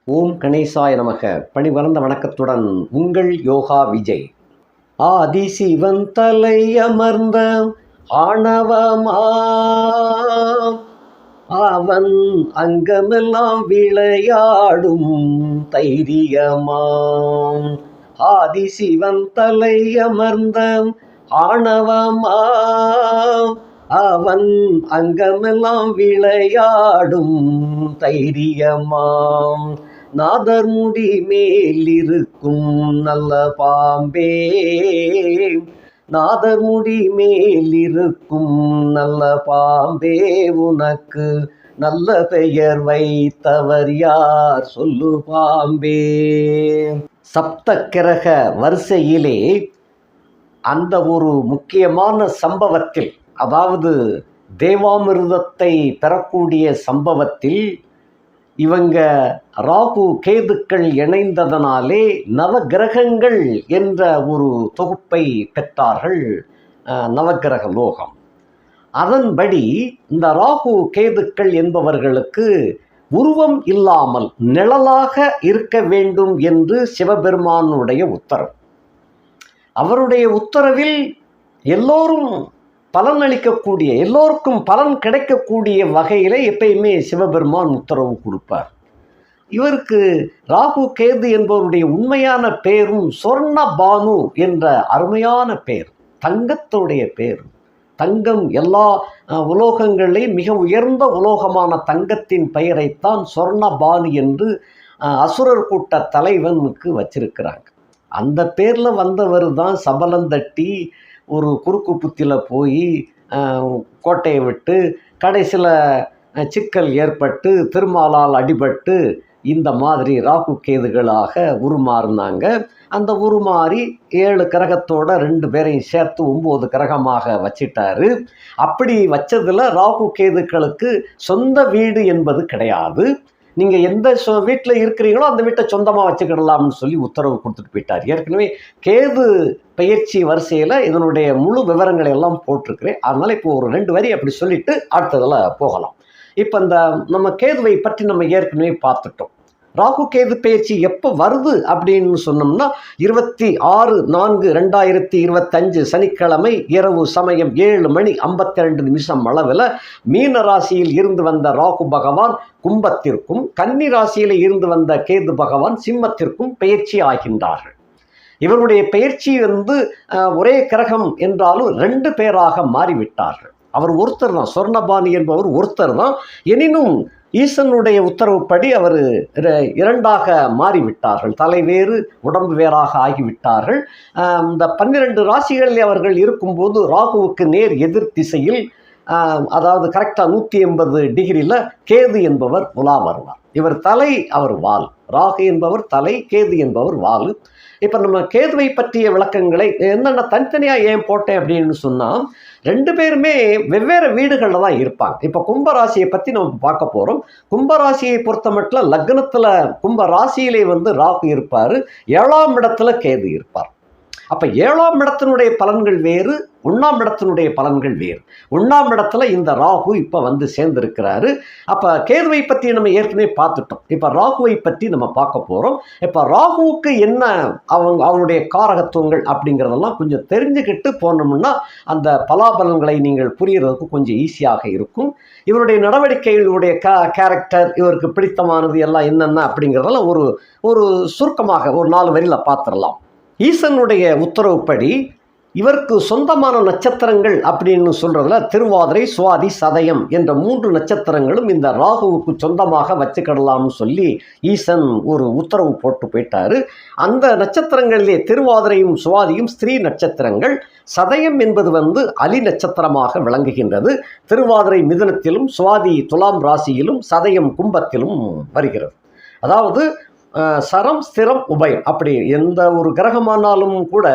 ஓம் கணேசாய நமக. பணிவளர்ந்த வணக்கத்துடன் உங்கள் யோகா விஜய். ஆதிசிவன் தலை அமர்ந்த ஆணவமாம் அவன் அங்கமெல்லாம் விளையாடும் தைரியமாம். ஆதிசிவன் தலை அமர்ந்த ஆணவமாம் அவன் அங்கமெல்லாம் விளையாடும் தைரியமாம். நாதர் முடி மேல் இருக்கும் நல்ல பாம்பே, நாதர் முடி மேல் இருக்கும் நல்ல பாம்பே, உனக்கு நல்ல பெயர் வைத்தவர் யார் சொல்லு பாம்பே. சப்த கிரக வரிசையிலே அந்த ஒரு முக்கியமான சம்பவத்தில், அதாவது தேவாமிர்தத்தை பெறக்கூடிய சம்பவத்தில் இவங்க ராகு கேதுக்கள் இணைந்ததனாலே நவகிரகங்கள் என்ற ஒரு தொகுப்பை பெற்றார்கள், நவகிரக லோகம். அதன்படி இந்த ராகு கேதுக்கள் என்பவர்களுக்கு உருவம் இல்லாமல் நிழலாக இருக்க வேண்டும் என்று சிவபெருமானுடைய உத்தரவு. அவருடைய உத்தரவில் எல்லோரும் பலன் அளிக்கக்கூடிய, எல்லோருக்கும் பலன் கிடைக்கக்கூடிய வகையிலே எப்பயுமே சிவபெருமான் உத்தரவு கொடுப்பார். இவருக்கு ராகு கேது என்பவருடைய உண்மையான பேரும் சொர்ணபானு என்ற அருமையான பேர், தங்கத்துடைய பேர். தங்கம் எல்லா உலோகங்களையும் மிக உயர்ந்த உலோகமான தங்கத்தின் பெயரைத்தான் சொர்ணபானு என்று அசுரர் கூட்ட தலைவனுக்கு வச்சிருக்கிறாங்க. அந்த பேரில் வந்தவர் தான் சபலந்தட்டி ஒரு குறுக்கு புத்தியில் போய் கோட்டையை விட்டு கடைசியில் சிக்கல் ஏற்பட்டு திருமாலால் அடிபட்டு இந்த மாதிரி ராகு கேதுகளாக உருமாறினாங்க. அந்த உருமாறி 7 கிரகத்தோட 2 பேரையும் சேர்த்து 9 கிரகமாக வச்சிட்டாரு. அப்படி வச்சதில் ராகு கேதுக்களுக்கு சொந்த வீடு என்பது கிடையாது. நீங்கள் எந்த வீட்டில் இருக்கிறீங்களோ அந்த வீட்டை சொந்தமாக வச்சுக்கிடலாம்னு சொல்லி உத்தரவு கொடுத்துட்டு போயிட்டார். ஏற்கனவே கேது பயிற்சி வரிசையில் இதனுடைய முழு விவரங்களை எல்லாம் போட்டிருக்கிறேன். அதனால் இப்போ ஒரு 2 வரி அப்படி சொல்லிட்டு அடுத்ததில் போகலாம். இப்போ இந்த நம்ம கேதுவை பற்றி நம்ம ஏற்கனவே பார்த்துட்டோம். ராகு கேது பயிற்சி எப்போ வருது அப்படின்னு சொன்னோம்னா 26/4/2025 சனிக்கிழமை இரவு சமயம் 7:52 அளவில் மீன ராசியில் இருந்து வந்த ராகு பகவான் கும்பத்திற்கும், கன்னி ராசியில் இருந்து வந்த கேது பகவான் சிம்மத்திற்கும் பயிற்சி ஆகின்றார்கள். இவருடைய பயிற்சி ஒரே கிரகம் என்றாலும் 2 பேராக மாறிவிட்டார்கள். அவர் ஒருத்தர் தான், சொர்ணபானி என்பவர் ஒருத்தர் தான். எனினும் ஈசனுடைய உத்தரவுப்படி அவர் 2ஆக மாறிவிட்டார்கள். தலை வேறு உடம்பு வேறாக ஆகிவிட்டார்கள். இந்த 12 ராசிகளில் அவர்கள் இருக்கும்போது ராகுவுக்கு நேர் எதிர் திசையில், அதாவது கரெக்டாக 180 டிகிரியில் கேது என்பவர் உலா வருவார். இவர் தலை, அவர் வால். ராகு என்பவர் தலை, கேது என்பவர் வால். இப்போ நம்ம கேதுவை பற்றிய விளக்கங்களை என்னென்ன தனித்தனியாக ஏன் போட்டேன் அப்படின்னு சொன்னால், 2 பேருமே வெவ்வேறு வீடுகளில் தான் இருப்பாங்க. இப்போ கும்பராசியை பற்றி நம்ம பார்க்க போகிறோம். கும்பராசியை பொறுத்த மட்டும் லக்னத்தில் கும்பராசியிலே ராகு இருப்பார், 7ஆம் இடத்துல கேது இருப்பார். அப்போ 7ஆம் இடத்தினுடைய பலன்கள் வேறு, 1ஆம் இடத்தினுடைய பலன்கள் வேறு. 1ஆம் இடத்துல இந்த ராகு இப்போ சேர்ந்திருக்கிறாரு. அப்போ கேதுவை பற்றி நம்ம ஏற்கனவே பார்த்துட்டோம். இப்போ ராகுவை பற்றி நம்ம பார்க்க போகிறோம். இப்போ ராகுவுக்கு என்ன அவனுடைய காரகத்துவங்கள் அப்படிங்கிறதெல்லாம் கொஞ்சம் தெரிஞ்சுக்கிட்டு போனோம்னா அந்த பலாபலன்களை நீங்கள் புரியறதுக்கு கொஞ்சம் ஈஸியாக இருக்கும். இவருடைய நடவடிக்கைகளுடைய கேரக்டர், இவருக்கு பிடித்தமானது எல்லாம் என்னென்ன அப்படிங்கிறதெல்லாம் ஒரு சுருக்கமாக ஒரு 4 வரியில் பார்த்துடலாம். ஈசனுடைய உத்தரவுப்படி இவருக்கு சொந்தமான நட்சத்திரங்கள் அப்படின்னு சொல்றதுல திருவாதிரை, சுவாதி, சதயம் என்ற 3 நட்சத்திரங்களும் இந்த ராகுவுக்கு சொந்தமாக வச்சுக்கிடலாம்னு சொல்லி ஈசன் ஒரு உத்தரவு போட்டு போயிட்டாரு. அந்த நட்சத்திரங்களிலே திருவாதிரையும் சுவாதியும் ஸ்திரீ நட்சத்திரங்கள். சதயம் என்பது அலி நட்சத்திரமாக விளங்குகின்றது. திருவாதிரை மிதுனத்திலும், சுவாதி துலாம் ராசியிலும், சதயம் கும்பத்திலும் வருகிறது. அதாவது சரம், ஸ்திரம், உபயம், அப்படி எந்த ஒரு கிரகமானாலும் கூட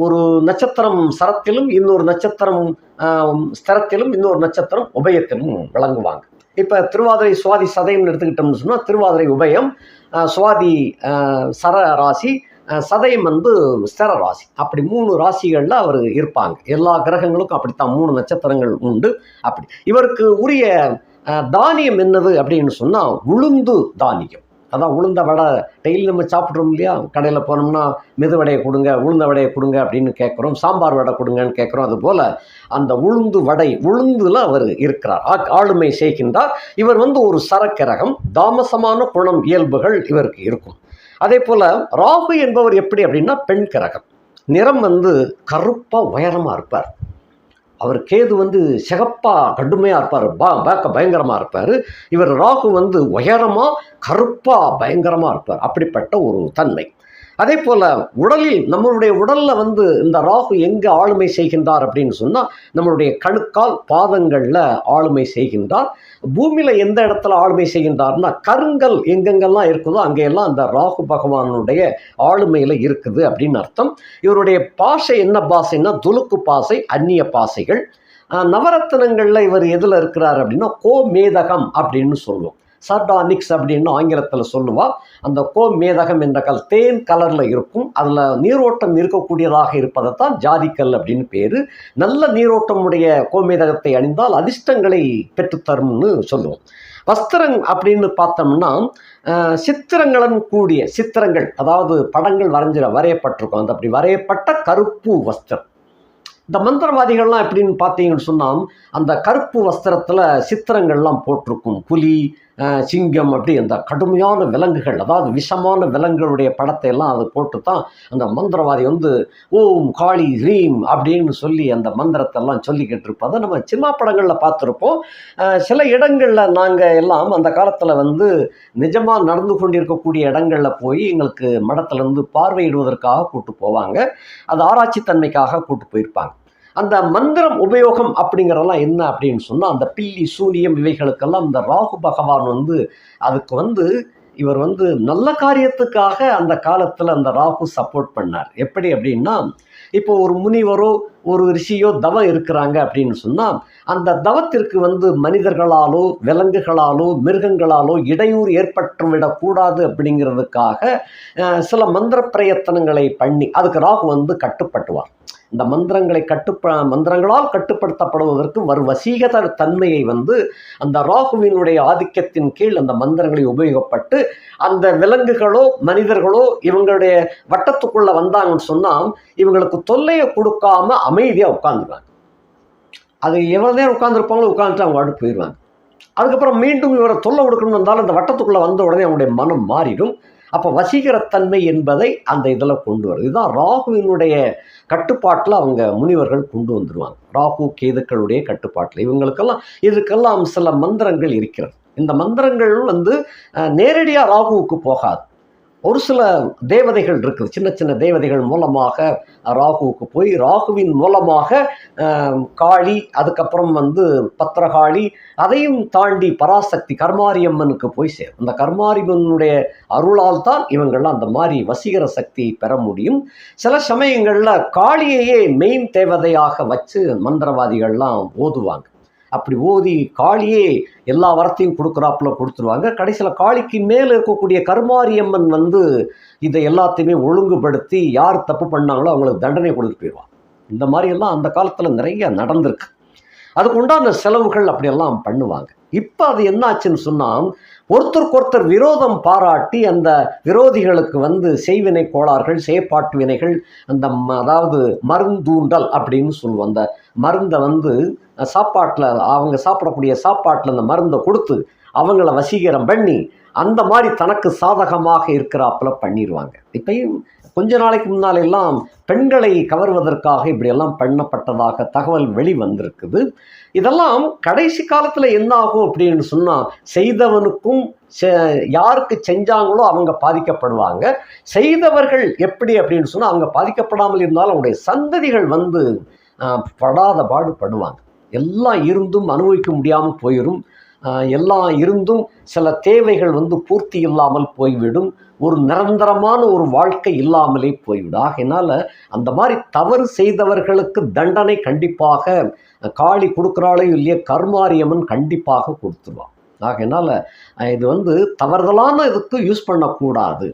ஒரு நட்சத்திரம் சரத்திலும், இன்னொரு நட்சத்திரம் ஸ்திரத்திலும், இன்னொரு நட்சத்திரம் உபயத்திலும் விளங்குவாங்க. இப்போ திருவாதிரை, சுவாதி, சதயம் எடுத்துக்கிட்டோம்னு சொன்னால் திருவாதிரை உபயம், சுவாதி சர ராசி, சதயம் ஸ்திர ராசி. அப்படி 3 ராசிகளில் அவர் இருப்பாங்க. எல்லா கிரகங்களுக்கும் அப்படித்தான் 3 நட்சத்திரங்கள் உண்டு. அப்படி இவருக்கு உரிய தானியம் என்னது அப்படின்னு சொன்னால் உளுந்து தானியம். அதான் உளுந்த வடை டெய்லி நம்ம சாப்பிட்றோம் இல்லையா, கடையில் போனோம்னா மெது வடையை கொடுங்க, உளுந்த வடையை கொடுங்க அப்படின்னு கேட்குறோம், சாம்பார் வடை கொடுங்கன்னு கேட்குறோம். அதுபோல் அந்த உளுந்து வடை, உளுந்தில் அவர் இருக்கிறார், ஆளுமை செய்கின்றார். இவர் ஒரு சரக்கிரகம், தாமசமான குணம் இயல்புகள் இவருக்கு இருக்கும். அதே போல் ராகு என்பவர் எப்படி அப்படின்னா பெண் கிரகம். நிறம் கருப்பாக உயரமாக இருப்பார். அவர் கேது சிகப்பாக கடுமையாக இருப்பார், பயங்கரமாக இருப்பார். இவர் ராகு உயரமாக கருப்பாக பயங்கரமாக இருப்பார். அப்படிப்பட்ட ஒரு தன்மை. அதே போல் உடலில், நம்மளுடைய உடலில் இந்த ராகு எங்கே ஆளுமை செய்கின்றார் அப்படின்னு சொன்னால் நம்மளுடைய கணுக்கால் பாதங்களில் ஆளுமை செய்கின்றார். பூமியில் எந்த இடத்துல ஆளுமை செய்கின்றார்னா கருங்கல் எங்கெங்கெல்லாம் இருக்குதோ அங்கெல்லாம் அந்த ராகு பகவானுடைய ஆளுமையில் இருக்குது அப்படின்னு அர்த்தம். இவருடைய பாஷை என்ன பாஷைன்னா துலுக்கு பாசை, அந்நிய பாசைகள். நவரத்னங்களில் இவர் எதில் இருக்கிறார் அப்படின்னா கோமேதகம் அப்படின்னு சொல்லுவோம். சர்டானிக்ஸ் அப்படின்னு ஆங்கிலத்தில் சொல்லுவாள். அந்த கோமேதகம் என்ற கல் தேன் கலரில் இருக்கும், அதில் நீரோட்டம் இருக்கக்கூடியதாக இருப்பதைத்தான் ஜாதிக்கல் அப்படின்னு பேர். நல்ல நீரோட்டமுடைய கோமேதகத்தை அணிந்தால் அதிர்ஷ்டங்களை பெற்றுத்தரும்னு சொல்லுவோம். வஸ்திரம் அப்படின்னு பார்த்தோம்னா சித்திரங்களுடன் கூடிய சித்திரங்கள், அதாவது படங்கள் வரையப்பட்டிருக்கும். அந்த அப்படி வரையப்பட்ட கருப்பு வஸ்திரம். இந்த மந்திரவாதிகள்லாம் எப்படின்னு பார்த்தீங்கன்னு சொன்னால் அந்த கருப்பு வஸ்திரத்தில் சித்திரங்கள்லாம் போட்டிருக்கும். புலி, சிங்கம், அப்படி அந்த கடுமையான விலங்குகள், அதாவது விஷமான விலங்குகளுடைய படத்தை எல்லாம் அது போட்டு தான் அந்த மந்திரவாதி ஓம் காளி ரீம் அப்படின்னு சொல்லி அந்த மந்திரத்தை எல்லாம் சொல்லிக்கிட்டு இருப்பதை நம்ம சினிமா படங்களில் பார்த்துருப்போம். சில இடங்களில் நாங்கள் எல்லாம் அந்த காலத்தில் நிஜமாக நடந்து கொண்டிருக்கக்கூடிய இடங்களில் போய் எங்களுக்கு மடத்துலேருந்து பார்வையிடுவதற்காக கூப்பிட்டு போவாங்க. அது ஆராய்ச்சி தன்மைக்காக கூப்பிட்டு போயிருப்பாங்க. அந்த மந்திரம் உபயோகம் அப்படிங்கிறதெல்லாம் என்ன அப்படின்னு சொன்னால் அந்த பில்லி சூனியம் இவைகளுக்கெல்லாம் இந்த ராகு பகவான் அதுக்கு இவர் நல்ல காரியத்துக்காக அந்த காலத்தில் அந்த ராகு சப்போர்ட் பண்ணார். எப்படி அப்படின்னா, இப்போ ஒரு முனிவரோ ஒரு ரிஷியோ தவம் இருக்கிறாங்க அப்படின்னு சொன்னால் அந்த தவத்திற்கு மனிதர்களாலோ விலங்குகளாலோ மிருகங்களாலோ இடையூறு ஏற்பட்டுவிடக்கூடாது அப்படிங்கிறதுக்காக சில மந்திர பிரயத்தனங்களை பண்ணி அதுக்கு ராகு கட்டுப்பட்டுவார். இந்த மந்திரங்களால் கட்டுப்படுத்தப்படுவதற்கு வரும் வசீகர தன்மையை அந்த ராகுவினுடைய ஆதிக்கத்தின் கீழ் அந்த மந்திரங்களை உபயோகப்பட்டு அந்த விலங்குகளோ மனிதர்களோ இவங்களுடைய வட்டத்துக்குள்ள வந்தாங்கன்னு சொன்னால் இவங்களுக்கு தொல்லையை கொடுக்காம அமைதியாக உட்காந்துருவாங்க. அது எவ்வளோ நேரம் உட்காந்துருப்பாங்களோ உட்காந்துட்டு அவங்க அடுத்து போயிடுவாங்க. அதுக்கப்புறம் மீண்டும் இவரை தொல்லை கொடுக்கணும்னு இருந்தாலும் அந்த வட்டத்துக்குள்ளே வந்த உடனே அவங்களுடைய மனம் மாறிடும். அப்போ வசீகரத்தன்மை என்பதை அந்த இதில் கொண்டு வருது. இதுதான் ராகுவினுடைய கட்டுப்பாட்டில் அவங்க முனிவர்கள் கொண்டு வந்துடுவாங்க. ராகு கேதுக்களுடைய கட்டுப்பாட்டில் இதுக்கெல்லாம் சில மந்திரங்கள் இருக்கிறது. இந்த மந்திரங்கள் நேரடியாக ராகுவுக்கு போகாது. ஒரு சில தேவதைகள் இருக்குது, சின்ன சின்ன தேவதைகள் மூலமாக ராகுவுக்கு போய் ராகுவின் மூலமாக காளி, அதுக்கப்புறம் பத்திரகாளி, அதையும் தாண்டி பராசக்தி கர்மாரியம்மனுக்கு போய் சேரும். அந்த கர்மாரியம்மனுடைய அருளால் தான் இவங்கள்லாம் அந்த மாதிரி வசீகர சக்தியை பெற முடியும். சில சமயங்களில் காளியையே மெயின் தேவதையாக வச்சு மந்திரவாதிகள்லாம் ஓதுவாங்க. அப்படி ஓதி காளியே எல்லா வரத்தையும் கொடுக்குறாப்புல கொடுத்துருவாங்க. கடைசியில் காளிக்கு மேலே இருக்கக்கூடிய கர்மாரியம்மன் இதை எல்லாத்தையுமே ஒழுங்குபடுத்தி யார் தப்பு பண்ணாங்களோ அவங்களுக்கு தண்டனை கொடுத்துட்டு போயிடுவாங்க. இந்த மாதிரியெல்லாம் அந்த காலத்தில் நிறைய நடந்திருக்கு. அதுக்கு உண்டான செலவுகள் அப்படியெல்லாம் பண்ணுவாங்க. இப்போ அது என்னாச்சுன்னு சொன்னால் ஒருத்தருக்கொருத்தர் விரோதம் பாராட்டி அந்த விரோதிகளுக்கு செய்வினை கோளாறுகள், செயற்பாட்டு வினைகள், அதாவது மருந்தூண்டல் அப்படின்னு சொல்லுவோம். அந்த மருந்தை சாப்பாட்டில் அவங்க சாப்பிடக்கூடிய சாப்பாட்டில் அந்த மருந்தை கொடுத்து அவங்கள வசீகரம் பண்ணி அந்த மாதிரி தனக்கு சாதகமாக இருக்கிறாப்புல பண்ணிடுவாங்க. இப்பயும் கொஞ்ச நாளைக்கு முன்னாலெல்லாம் பெண்களை கவர்வதற்காக இப்படியெல்லாம் பண்ணப்பட்டதாக தகவல் வெளிவந்திருக்குது. இதெல்லாம் கடைசி காலத்தில் என்ன ஆகும் அப்படின்னு சொன்னால் செய்தவனுக்கும் யாருக்கு செஞ்சாங்களோ அவங்க பாதிக்கப்படுவாங்க. செய்தவர்கள் எப்படி அப்படின்னு சொன்னால் அவங்க பாதிக்கப்படாமல் இருந்தாலும் அவங்களுடைய சந்ததிகள் படாத பாடுபடுவாங்க. எல்லாம் இருந்தும் அனுபவிக்க முடியாமல் போயிடும். எல்லாம் இருந்தும் சில தேவைகள் பூர்த்தி இல்லாமல் போய்விடும். ஒரு நிரந்தரமான ஒரு வாழ்க்கை இல்லாமலே போய்விடும். ஆகையினால் அந்த மாதிரி தவறு செய்தவர்களுக்கு தண்டனை கண்டிப்பாக காளி கொடுக்குறாளோ இல்லையே கர்மாரியம்மன் கண்டிப்பாக கொடுத்துருவான். ஆகையினால் இது தவறுதலான இதுக்கு யூஸ் பண்ணக்கூடாது.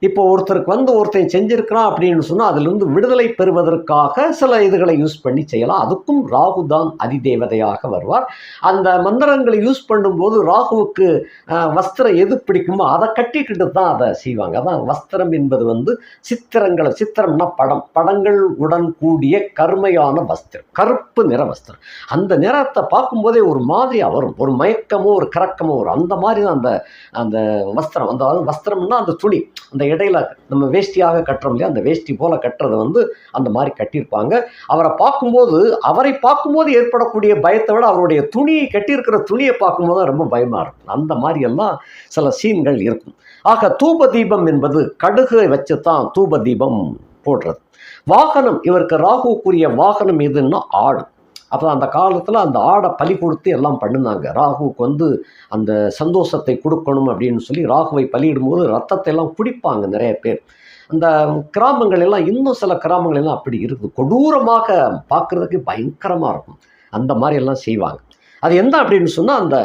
இப்போ ஒருத்தருக்கு வந்து ஒருத்தன் செஞ்சிருக்கிறான் அப்படின்னு சொன்னால் அதிலிருந்து விடுதலை பெறுவதற்காக சில இதுகளை யூஸ் பண்ணி செய்யலாம். அதுக்கும் ராகு தான் அதிதேவதையாக வருவார். அந்த மந்திரங்களை யூஸ் பண்ணும்போது ராகுவுக்கு வஸ்திரம் எது பிடிக்குமோ அதை கட்டிக்கிட்டு தான் அதை செய்வாங்க. அதான் வஸ்திரம் என்பது வந்து சித்திரம்னா படங்கள் உடன் கூடிய கருமையான வஸ்திரம், கருப்பு நிற வஸ்திரம். அந்த நிறத்தை பார்க்கும்போதே ஒரு மாதிரியாக வரும், ஒரு மயக்கமோ ஒரு கறக்கமோ வரும். அந்த மாதிரி தான் அந்த வஸ்திரம். அந்த வஸ்திரம்னா அந்த துணி, அந்த இடையில நம்ம வேஷ்டியாக கட்டுறோம் இல்லையா, அந்த வேஷ்டி போல கட்டுறதை வந்து அந்த மாதிரி கட்டியிருப்பாங்க. அவரை பார்க்கும்போது ஏற்படக்கூடிய பயத்தை விட அவருடைய துணியை கட்டியிருக்கிற துணியை பார்க்கும்போது ரொம்ப பயமா இருக்கும். அந்த மாதிரி எல்லாம் சில சீன்கள் இருக்கும். ஆக தூப தீபம் என்பது கடுகை வச்சு தான் தூப தீபம் போடுறது. வாகனம், இவருக்கு ராகுக்குரிய வாகனம் எதுன்னா ஆடு. அப்போ அந்த காலத்தில் அந்த ஆடை பலி கொடுத்து எல்லாம் பண்ணினாங்க. ராகுவுக்கு வந்து அந்த சந்தோஷத்தை கொடுக்கணும் அப்படின்னு சொல்லி ராகுவை பலியிடும்போது ரத்தத்தை எல்லாம் குடிப்பாங்க நிறைய பேர். அந்த கிராமங்கள் எல்லாம், இன்னும் சில கிராமங்கள் எல்லாம் அப்படி இருக்குது. கொடூரமாக பார்க்குறதுக்கு பயங்கரமாக இருக்கும். அந்த மாதிரி எல்லாம் செய்வாங்க. அது என்ன அப்படின்னு சொன்னால், அந்த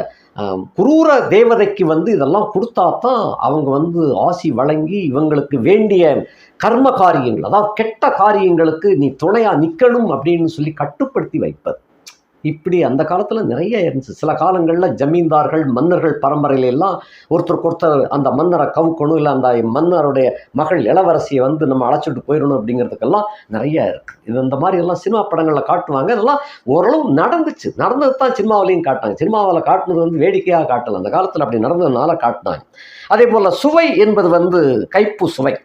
குரூர தேவதைக்கு வந்து இதெல்லாம் கொடுத்தா தான் அவங்க வந்து ஆசி வழங்கி இவங்களுக்கு வேண்டிய கர்ம காரியங்கள், அதாவது கெட்ட காரியங்களுக்கு நீ துணையாக நிற்கணும் அப்படின்னு சொல்லி கட்டுப்படுத்தி வைப்பது. இப்படி அந்த காலத்தில் நிறைய இருந்துச்சு. சில காலங்களில் ஜமீன்தார்கள் மன்னர்கள் பரம்பரையில எல்லாம் ஒருத்தருக்கு அந்த மன்னரை கவுக்கணும், இல்லை அந்த மன்னருடைய மகள் இளவரசியை வந்து நம்ம அழைச்சிட்டு போயிடணும் அப்படிங்கிறதுக்கெல்லாம் நிறைய இருக்குது. இது இந்த மாதிரி எல்லாம் சினிமா படங்களில் காட்டுவாங்க. இதெல்லாம் ஓரளவு நடந்தது தான் சினிமாவிலையும் காட்டாங்க. சினிமாவில் காட்டுனது வந்து வேடிக்கையாக காட்டலை, அந்த காலத்தில் அப்படி நடந்ததுனால காட்டினாங்க. அதே போல் சுவை என்பது வந்து கைப்பு சுவை.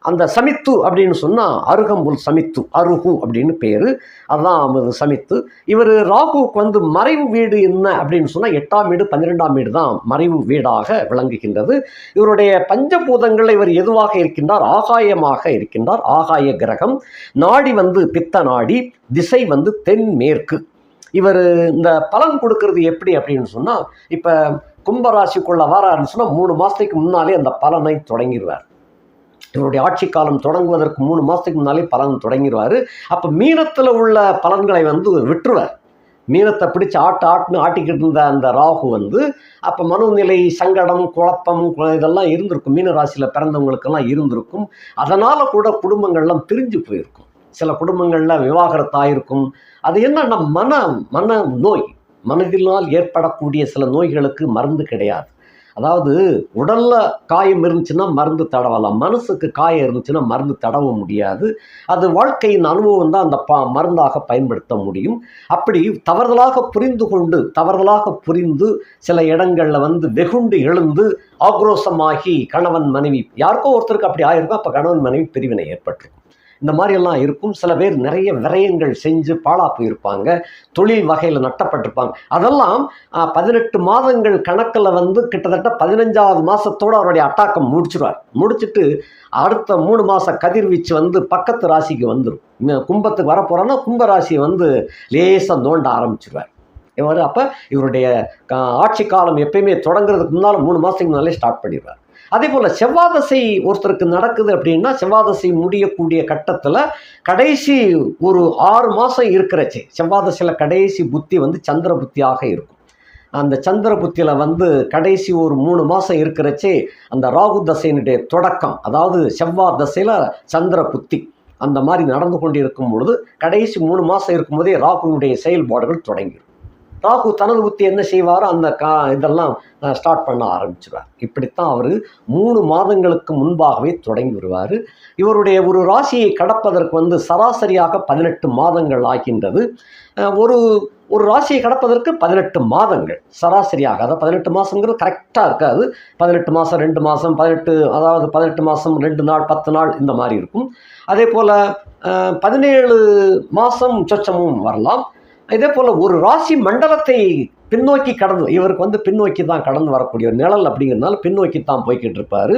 அந்த சமித்து அப்படின்னு சொன்னால் அருகம்புல் சமித்து, அருகு அப்படின்னு பேர். அதுதான் சமித்து. இவர் ராகுவுக்கு வந்து மறைவு வீடு என்ன அப்படின்னு சொன்னால் 8ஆம் வீடு 12ஆம் வீடு தான் மறைவு வீடாக விளங்குகின்றது. இவருடைய பஞ்சபூதங்கள் இவர் எதுவாக இருக்கின்றார்? ஆகாயமாக இருக்கின்றார். ஆகாய கிரகம். நாடி வந்து பித்த நாடி, திசை வந்து தென்மேற்கு. இவர் இந்த பலன் கொடுக்கறது எப்படி அப்படின்னு சொன்னால், இப்போ கும்பராசிக்குள்ள வாராருன்னு சொன்னால் 3 மாதத்துக்கு முன்னாலே அந்த பலனை தொடங்கிடுவார். இவருடைய ஆட்சி காலம் தொடங்குவதற்கு 3 மாதத்துக்கு முன்னாலே பலன் தொடங்கிடுவார். அப்போ மீனத்தில் உள்ள பலன்களை வந்து விட்டுருவார். மீனத்தை பிடிச்சி ஆட்டிக்கிட்டு இருந்த அந்த ராகு வந்து அப்போ மனோநிலை, சங்கடம், குழப்பம் இதெல்லாம் இருந்திருக்கும். மீன ராசியில் பிறந்தவங்களுக்கெல்லாம் இருந்திருக்கும். அதனால் கூட குடும்பங்கள்லாம் பிரிஞ்சு போயிருக்கும். சில குடும்பங்களில் விவாகரத்தாயிருக்கும். அது என்னன்னா மன நோய், மனதினால் ஏற்படக்கூடிய சில நோய்களுக்கு மருந்து கிடையாது. அதாவது உடலில் காயம் இருந்துச்சுன்னா மருந்து தடவலாம், மனசுக்கு காயம் இருந்துச்சுன்னா மருந்து தடவ முடியாது. அது வாழ்க்கையின் அனுபவம் தான் அந்த மருந்தாக பயன்படுத்த முடியும். அப்படி தவறுதலாக புரிந்து சில இடங்களில் வந்து வெகுண்டு எழுந்து ஆக்ரோஷமாகி கணவன் மனைவி, யாருக்கோ ஒருத்தருக்கு அப்படி ஆயிருக்கும். அப்போ கணவன் மனைவி பிரிவினை ஏற்பட்டிருக்கும். இந்த மாதிரியெல்லாம் இருக்கும். சில பேர் நிறைய விரயங்கள் செஞ்சு பாழா போயிருப்பாங்க, தொழில் வகையில் நட்டப்பட்டிருப்பாங்க. அதெல்லாம் 18 மாதங்கள் கணக்கில் வந்து கிட்டத்தட்ட 15ஆவது மாதத்தோடு அவருடைய அட்டாக்கம் முடிச்சுட்டு அடுத்த 3 மாத கதிர்வீச்சு வந்து பக்கத்து ராசிக்கு வந்துடும். கும்பத்துக்கு வரப்போகிறோன்னா கும்ப ராசியை வந்து லேசாக நோண்ட ஆரம்பிச்சிருவார் இவர். அப்போ இவருடைய ஆட்சி காலம் எப்பயுமே தொடங்குறதுக்கு முன்னால் 3 மாதத்துக்கு முன்னாலே ஸ்டார்ட் பண்ணிடுவார். அதே போல் செவ்வாதசை ஒருத்தருக்கு நடக்குது அப்படின்னா, செவ்வாதசை முடியக்கூடிய கட்டத்தில் கடைசி ஒரு 6 மாதம் இருக்கிறச்சே, செவ்வாதசையில் கடைசி புத்தி வந்து சந்திர புத்தியாக இருக்கும். அந்த சந்திர புத்தியில் வந்து கடைசி ஒரு 3 மாதம் இருக்கிறச்சே அந்த ராகு தசையினுடைய தொடக்கம், அதாவது செவ்வாய் தசையில் சந்திர புத்தி அந்த மாதிரி நடந்து கொண்டு இருக்கும் பொழுது கடைசி 3 மாதம் இருக்கும்போதே ராகுனுடைய செயல்பாடுகள் தொடங்கிடும். ராகு தனது புத்தி என்ன செய்வாரோ அந்த இதெல்லாம் ஸ்டார்ட் பண்ண ஆரம்பிச்சிடுவார். இப்படித்தான் அவர் 3 மாதங்களுக்கு முன்பாகவே தொடங்கி வருவார். இவருடைய ஒரு ராசியை கடப்பதற்கு வந்து சராசரியாக 18 மாதங்கள் ஆகின்றது. ஒரு ராசியை கடப்பதற்கு 18 மாதங்கள் சராசரியாக. அதாவது 18 மாதங்கிறது கரெக்டாக இருக்காது. 18 மாதம் 2 மாதம், 18 மாதம் 2 நாள் 10 நாள் இந்த மாதிரி இருக்கும். அதே போல் 17 மாதம் சொச்சமும் வரலாம். இதே போல் ஒரு ராசி மண்டலத்தை பின்னோக்கி இவருக்கு வந்து பின்னோக்கி தான் கடந்து வரக்கூடிய ஒரு நிழல் அப்படிங்கிறதுனால பின்னோக்கி தான் போய்கிட்டு இருப்பார்.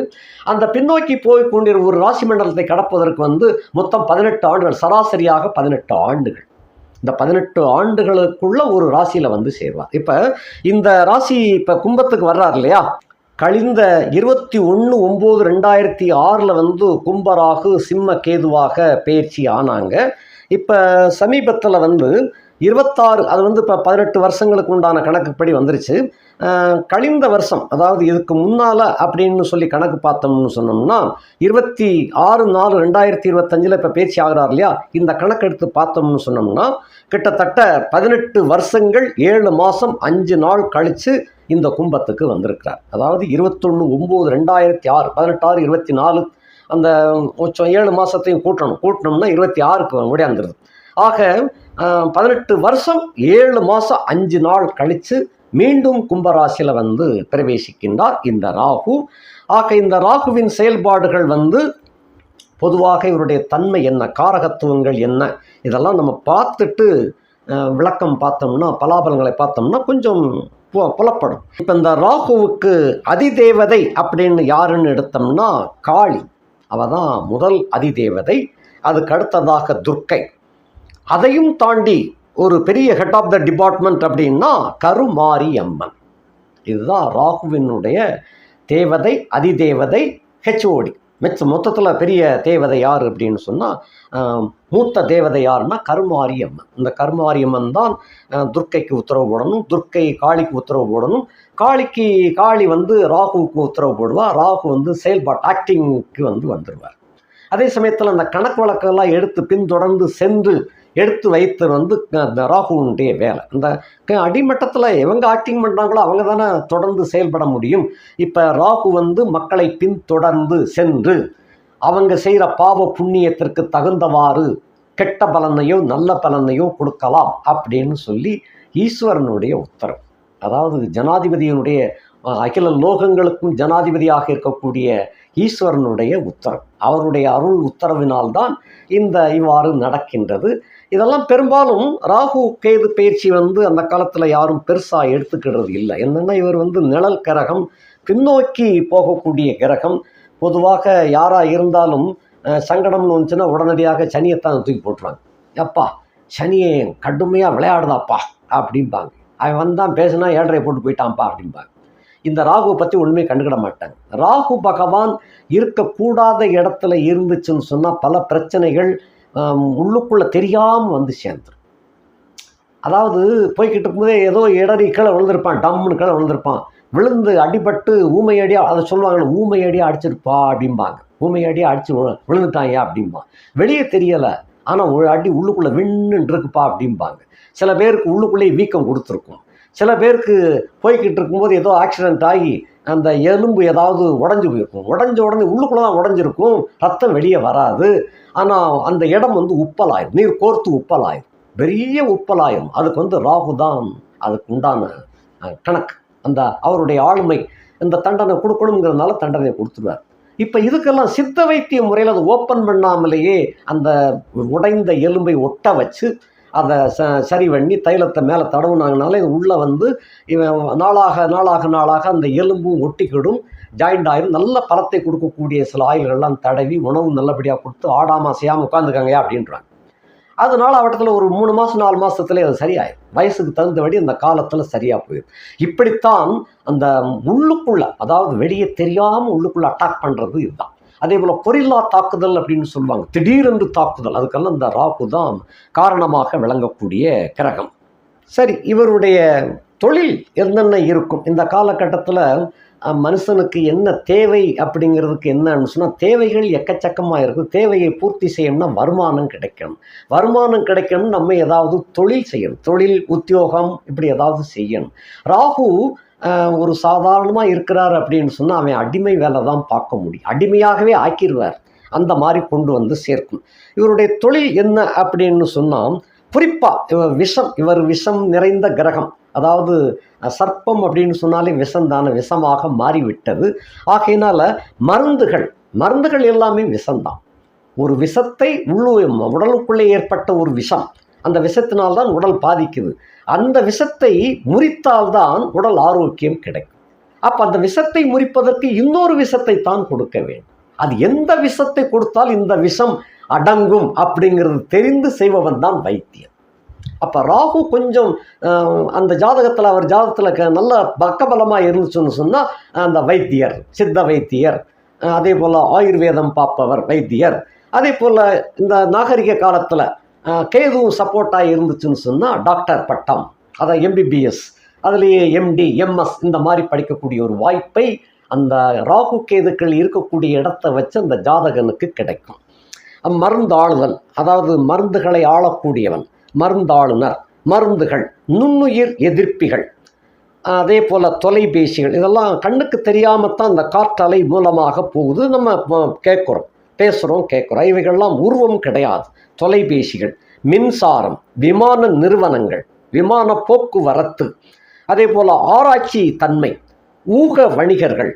அந்த பின்னோக்கி போய் கொண்டிருக்கிற ஒரு ராசி மண்டலத்தை கடப்பதற்கு வந்து மொத்தம் 18 ஆண்டுகள், சராசரியாக 18 ஆண்டுகள். இந்த 18 ஆண்டுகளுக்குள்ள ஒரு ராசியில் வந்து சேருவார். இப்போ இந்த ராசி இப்போ கும்பத்துக்கு வர்றார் இல்லையா, கழிந்த 21/9/2006 வந்து கும்பராகு சிம்ம கேதுவாக பயிற்சி ஆனாங்க. இப்போ சமீபத்தில் வந்து 26 அது வந்து இப்போ 18 வருஷங்களுக்கு உண்டான கணக்குப்படி வந்துருச்சு. கழிந்த வருஷம், அதாவது இதுக்கு முன்னால் அப்படின்னு சொல்லி கணக்கு பார்த்தோம்னு சொன்னோம்னா 26/4/2025 இப்போ பேச்சு ஆகிறார் இல்லையா, இந்த கணக்கு எடுத்து பார்த்தோம்னு சொன்னோம்னா கிட்டத்தட்ட 18 வருஷங்கள் 7 மாதம் 5 நாள் கழித்து இந்த கும்பத்துக்கு வந்திருக்கிறார். அதாவது 21/9/2006, 18, 24 அந்த 7 மாதத்தையும் கூட்டணும்னா 26க்கு ஓடியாந்துருது. ஆக 18 வருஷம் 7 மாதம் 5 நாள் கழித்து மீண்டும் கும்பராசியில் வந்து பிரவேசிக்கின்றார் இந்த ராகு. ஆக இந்த ராகுவின் செயல்பாடுகள் வந்து பொதுவாக இவருடைய தன்மை என்ன, காரகத்துவங்கள் என்ன, இதெல்லாம் நம்ம பார்த்துட்டு விளக்கம் பார்த்தோம்னா, பலாபலங்களை பார்த்தோம்னா கொஞ்சம் புலப்படும். இப்போ இந்த ராகுவுக்கு அதிதேவதை அப்படின்னு யாருன்னு எடுத்தோம்னா காளி, அவள் தான் முதல் அதிதேவதை. அதுக்கு அடுத்ததாக துர்க்கை. அதையும் தாண்டி ஒரு பெரிய ஹெட் ஆஃப் த டிபார்ட்மெண்ட் அப்படின்னா கருமாரி அம்மன். இதுதான் ராகுவினுடைய தேவதை, அதிதேவதை, ஹெச்ஓடி. மொத்தத்தில் பெரிய தேவதை யார் அப்படின்னு சொன்னால் மூத்த தேவதை யாருன்னா கருமாரி அம்மன். இந்த கருமாரி அம்மன் தான் துர்க்கைக்கு உத்தரவு போடணும், துர்க்கை காளிக்கு உத்தரவு போடணும், காளி வந்து ராகுவுக்கு உத்தரவு போடுவார், ராகு வந்து செயல்பாட்டு ஆக்டிங்க்கு வந்துடுவார். அதே சமயத்தில் அந்த கணக்கு வழக்கெல்லாம் எடுத்து பின்தொடர்ந்து சென்று எடுத்து வைத்து வந்து ராகுனுடைய வேலை. இந்த அடிமட்டத்தில் எவங்க ஆக்டிங் பண்ணுறாங்களோ அவங்க தானே தொடர்ந்து செயல்பட முடியும். இப்போ ராகு வந்து மக்களை பின்தொடர்ந்து சென்று அவங்க செய்கிற பாவ புண்ணியத்திற்கு தகுந்தவாறு கெட்ட பலனையோ நல்ல பலனையோ கொடுக்கலாம் அப்படின்னு சொல்லி ஈஸ்வரனுடைய உத்தரவு. அதாவது ஜனாதிபதியினுடைய, அகில லோகங்களுக்கும் ஜனாதிபதியாக இருக்கக்கூடிய ஈஸ்வரனுடைய உத்தரவு, அவருடைய அருள் உத்தரவினால்தான் இவ்வாறு நடக்கின்றது. இதெல்லாம் பெரும்பாலும் ராகு கேது பயிற்சி வந்து அந்த காலத்தில் யாரும் பெருசாக எடுத்துக்கிறது இல்லை. என்னென்னா இவர் வந்து நிழல் கிரகம், பின்னோக்கி போகக்கூடிய கிரகம். பொதுவாக யாராக இருந்தாலும் சங்கடம்னு வந்துச்சுன்னா உடனடியாக சனியைத்தான் தூக்கி போட்டுருவாங்க. அப்பா சனியை கடுமையாக விளையாடுதாப்பா அப்படிம்பாங்க. அவன் வந்தான் பேசுனா 7.5 போட்டு போயிட்டான்ப்பா அப்படிம்பாங்க. இந்த ராகுவை பற்றி ஒன்றுமே கண்டுக்கிட மாட்டாங்க. ராகு பகவான் இருக்கக்கூடாத இடத்துல இருந்துச்சுன்னு சொன்னால் பல பிரச்சனைகள் உள்ளுக்குள்ளே தெரியாமல் வந்து சேர்ந்துடும். அதாவது போய்கிட்டு இருக்கும்போதே ஏதோ இடறி கீழே விழுந்திருப்பான், டம்முன்னு கீழே விழுந்திருப்பான், விழுந்து அடிபட்டு ஊமையடியாக, அதை சொல்லுவாங்கள்ல ஊமையடியாக அடிச்சிருப்பா அப்படிம்பாங்க. ஊமையடியாக அடிச்சு விழுந்துட்டாங்க அப்படிம்பான். வெளியே தெரியலை, ஆனால் ஒரு அடி உள்ளுக்குள்ளே விண்ணுன்னு இருக்குப்பா அப்படிம்பாங்க. சில பேருக்கு உள்ளுக்குள்ளேயே வீக்கம் கொடுத்துருக்கும். சில பேருக்கு போய்கிட்டு இருக்கும்போது ஏதோ ஆக்சிடென்ட் ஆகி அந்த எலும்பு ஏதாவது உடஞ்சி போயிருக்கும். உடஞ்ச உடனே உள்ளுக்குள்ளே தான் உடஞ்சிருக்கும், ரத்தம் வெளியே வராது. ஆனால் அந்த இடம் வந்து உப்பலாயிரும், நீர் கோர்த்து உப்பலாயிரும், பெரிய உப்பலாயிரும். அதுக்கு வந்து ராகு தான் அதுக்கு உண்டான கணக்கு. அந்த அவருடைய ஆளுமை இந்த தண்டனை கொடுக்கணுங்கிறதுனால தண்டனை கொடுத்துருவார். இப்போ இதுக்கெல்லாம் சித்த வைத்திய முறையில் அதை ஓப்பன் பண்ணாமலேயே அந்த உடைந்த எலும்பை ஒட்ட வச்சு அதை சரி பண்ணி தைலத்தை மேலே தடவுனாங்கனால இது உள்ளே வந்து நாளாக அந்த எலும்பும் ஒட்டிக்கிடும், ஜாயிண்ட் ஆயிரும். நல்ல பலத்தை கொடுக்கக்கூடிய சில ஆயில்கள்லாம் தடவி உணவு நல்லபடியாக கொடுத்து ஆடாமல் அசையாமல் உட்காந்துக்காங்கயா அப்படின்றாங்க. அதனால அவட்டத்தில் ஒரு 3 மாதம் 4 மாதத்துலேயே அது சரியாயிடும். வயசுக்கு தகுந்தபடி அந்த காலத்தில் சரியாக போயிடும். இப்படித்தான் அந்த உள்ளுக்குள்ளே, அதாவது வெளியே தெரியாமல் உள்ளுக்குள்ளே அட்டாக் பண்ணுறது இதுதான். அதே போல் கொரில்லா தாக்குதல் அப்படின்னு சொல்லுவாங்க, திடீரென்று தாக்குதல். அதுக்கெல்லாம் இந்த ராகு தான் காரணமாக விளங்கக்கூடிய கிரகம். சரி, இவருடைய தொழில் என்னென்ன இருக்கும் இந்த காலகட்டத்தில், மனுஷனுக்கு என்ன தேவை அப்படிங்கிறதுக்கு என்னன்னு சொன்னால் தேவைகள் எக்கச்சக்கமாக இருக்குது. தேவையை பூர்த்தி செய்யணும்னா வருமானம் கிடைக்கணும். வருமானம் கிடைக்கணும், நம்ம ஏதாவது தொழில் செய்யணும், தொழில் உத்தியோகம் இப்படி ஏதாவது செய்யணும். ராகு ஒரு சாதாரணமாக இருக்கிறார் அப்படின்னு சொன்னால் அவன் அடிமை வேலை தான் பார்க்க முடியும், அடிமையாகவே ஆக்கிடுவார், அந்த மாதிரி கொண்டு வந்து சேர்க்கும். இவருடைய தொழில் என்ன அப்படின்னு சொன்னால் குறிப்பாக இவர் விஷம் நிறைந்த கிரகம். அதாவது சர்ப்பம் அப்படின்னு சொன்னாலே விஷம் தானே, விஷமாக மாறிவிட்டது. ஆகையினால மருந்துகள் எல்லாமே விஷம்தான். ஒரு விஷத்தை உடலுக்குள்ளே ஏற்பட்ட ஒரு விஷம், அந்த விஷத்தினால்தான் உடல் பாதிக்குது. அந்த விஷத்தை முறித்தால்தான் உடல் ஆரோக்கியம் கிடைக்கும். அப்போ அந்த விஷத்தை முறிப்பதற்கு இன்னொரு விஷத்தை தான் கொடுக்க வேண்டும். அது எந்த விஷத்தை கொடுத்தால் இந்த விஷம் அடங்கும் அப்படிங்கிறது தெரிந்து செய்பவன் தான் வைத்தியன். அப்போ ராகு கொஞ்சம் அந்த ஜாதகத்தில், அவர் ஜாதகத்தில் நல்ல பக்கபலமாக இருந்துச்சுன்னு சொன்னால் அந்த வைத்தியர், சித்த வைத்தியர், அதே போல் ஆயுர்வேதம் பார்ப்பவர் வைத்தியர், அதே போல் இந்த நாகரிக காலத்தில் கேதுவும் சப்போர்ட்டாக இருந்துச்சுன்னு சொன்னால் டாக்டர் பட்டம், அதை எம்பிபிஎஸ், அதுலேயே எம்டி எம்எஸ் இந்த மாதிரி படிக்கக்கூடிய ஒரு வாய்ப்பை அந்த ராகு கேதுக்கள் இருக்கக்கூடிய இடத்த வச்சு அந்த ஜாதகனுக்கு கிடைக்கும். மருந்தாளுதல், அதாவது மருந்துகளை ஆளக்கூடியவன், மருந்தாளுநர், மருந்துகள், நுண்ணுயிர் எதிர்ப்பிகள், அதே போல் தொலைபேசிகள், இதெல்லாம் கண்ணுக்கு தெரியாமத்தான் அந்த காற்றலை மூலமாக போகுது, நம்ம கேட்குறோம், பேசுகிறோம், கேட்குறோம். இவைகள்லாம் உருவம் கிடையாது. தொலைபேசிகள், மின்சாரம், விமான நிறுவனங்கள், விமான போக்குவரத்து, அதே போல் ஆராய்ச்சி தன்மை, ஊக வணிகர்கள்,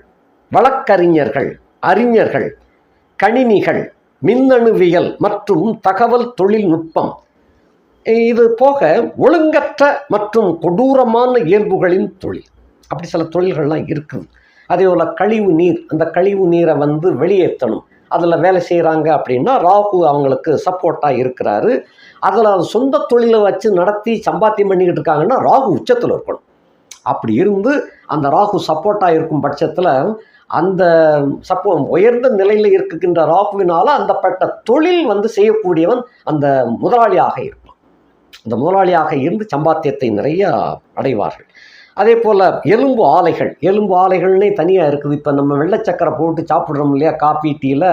வழக்கறிஞர்கள், அறிஞர்கள், கணினிகள், மின்னணுவியல் மற்றும் தகவல் தொழில்நுட்பம், இது போக ஒழுங்கற்ற மற்றும் கொடூரமான இயல்புகளின் தொழில், அப்படி சில தொழில்கள்லாம் இருக்குது. அதே போல் கழிவு நீர், அந்த கழிவு நீரை வெளியேற்றணும், அதில் வேலை செய்கிறாங்க அப்படின்னா ராகு அவங்களுக்கு சப்போர்ட்டாக இருக்கிறாரு. அதில் சொந்த தொழிலை வச்சு நடத்தி சம்பாத்தியம் பண்ணிக்கிட்டு இருக்காங்கன்னா ராகு உச்சத்தில் இருக்கணும். அப்படி இருந்து அந்த ராகு சப்போர்ட்டாக இருக்கும் பட்சத்தில் அந்த உயர்ந்த நிலையில் இருக்கின்ற ராகுவினால் அந்த பட்ட தொழில் செய்யக்கூடியவன் அந்த முதலாளியாக இருப்பான். அந்த முதலாளியாக இருந்து சம்பாத்தியத்தை நிறைய அடைவார்கள். அதே போல் எலும்பு ஆலைகள், எலும்பு ஆலைகள்னே தனியாக இருக்குது. இப்போ நம்ம வெள்ளைச்சக்கரை போட்டு சாப்பிட்றோம் இல்லையா, காப்பி டீயில்,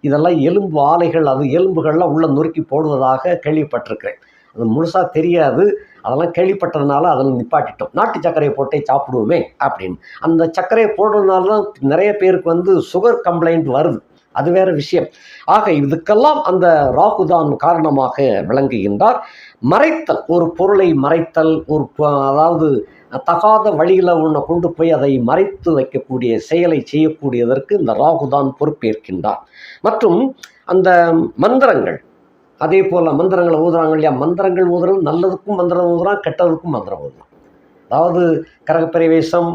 இதெல்லாம் எலும்பு ஆலைகள். அது எலும்புகள்லாம் உள்ள நொறுக்கி போடுவதாக கேள்விப்பட்டிருக்கிறேன். அது முழுசாக தெரியாது, அதெல்லாம் கேள்விப்பட்டதுனால அதில் நிப்பாட்டிட்டோம். நாட்டு சர்க்கரையை போட்டே சாப்பிடுவோமே அப்படின்னு. அந்த சர்க்கரையை போடுறதுனால தான் நிறைய பேருக்கு சுகர் கம்ப்ளைண்ட் வருது, அது வேறு விஷயம். ஆக இதுக்கெல்லாம் அந்த ராகுதான் காரணமாக விளங்குகின்றார். மறைத்தல், ஒரு பொருளை மறைத்தல், அதாவது தகாத வழியில் ஒன்றை கொண்டு போய் அதை மறைத்து வைக்கக்கூடிய செயலை செய்யக்கூடியதற்கு இந்த ராகுதான் பொறுப்பேற்கின்றார். மற்றும் அந்த மந்திரங்கள், அதே போல் மந்திரங்களை ஊதுறாங்க இல்லையா, மந்திரங்கள் ஊதுறது நல்லதுக்கும் மந்திரம் ஊதுறான், கெட்டதுக்கும் மந்திரம் ஊதுறான். அதாவது கிரகப்பிரவேசம்,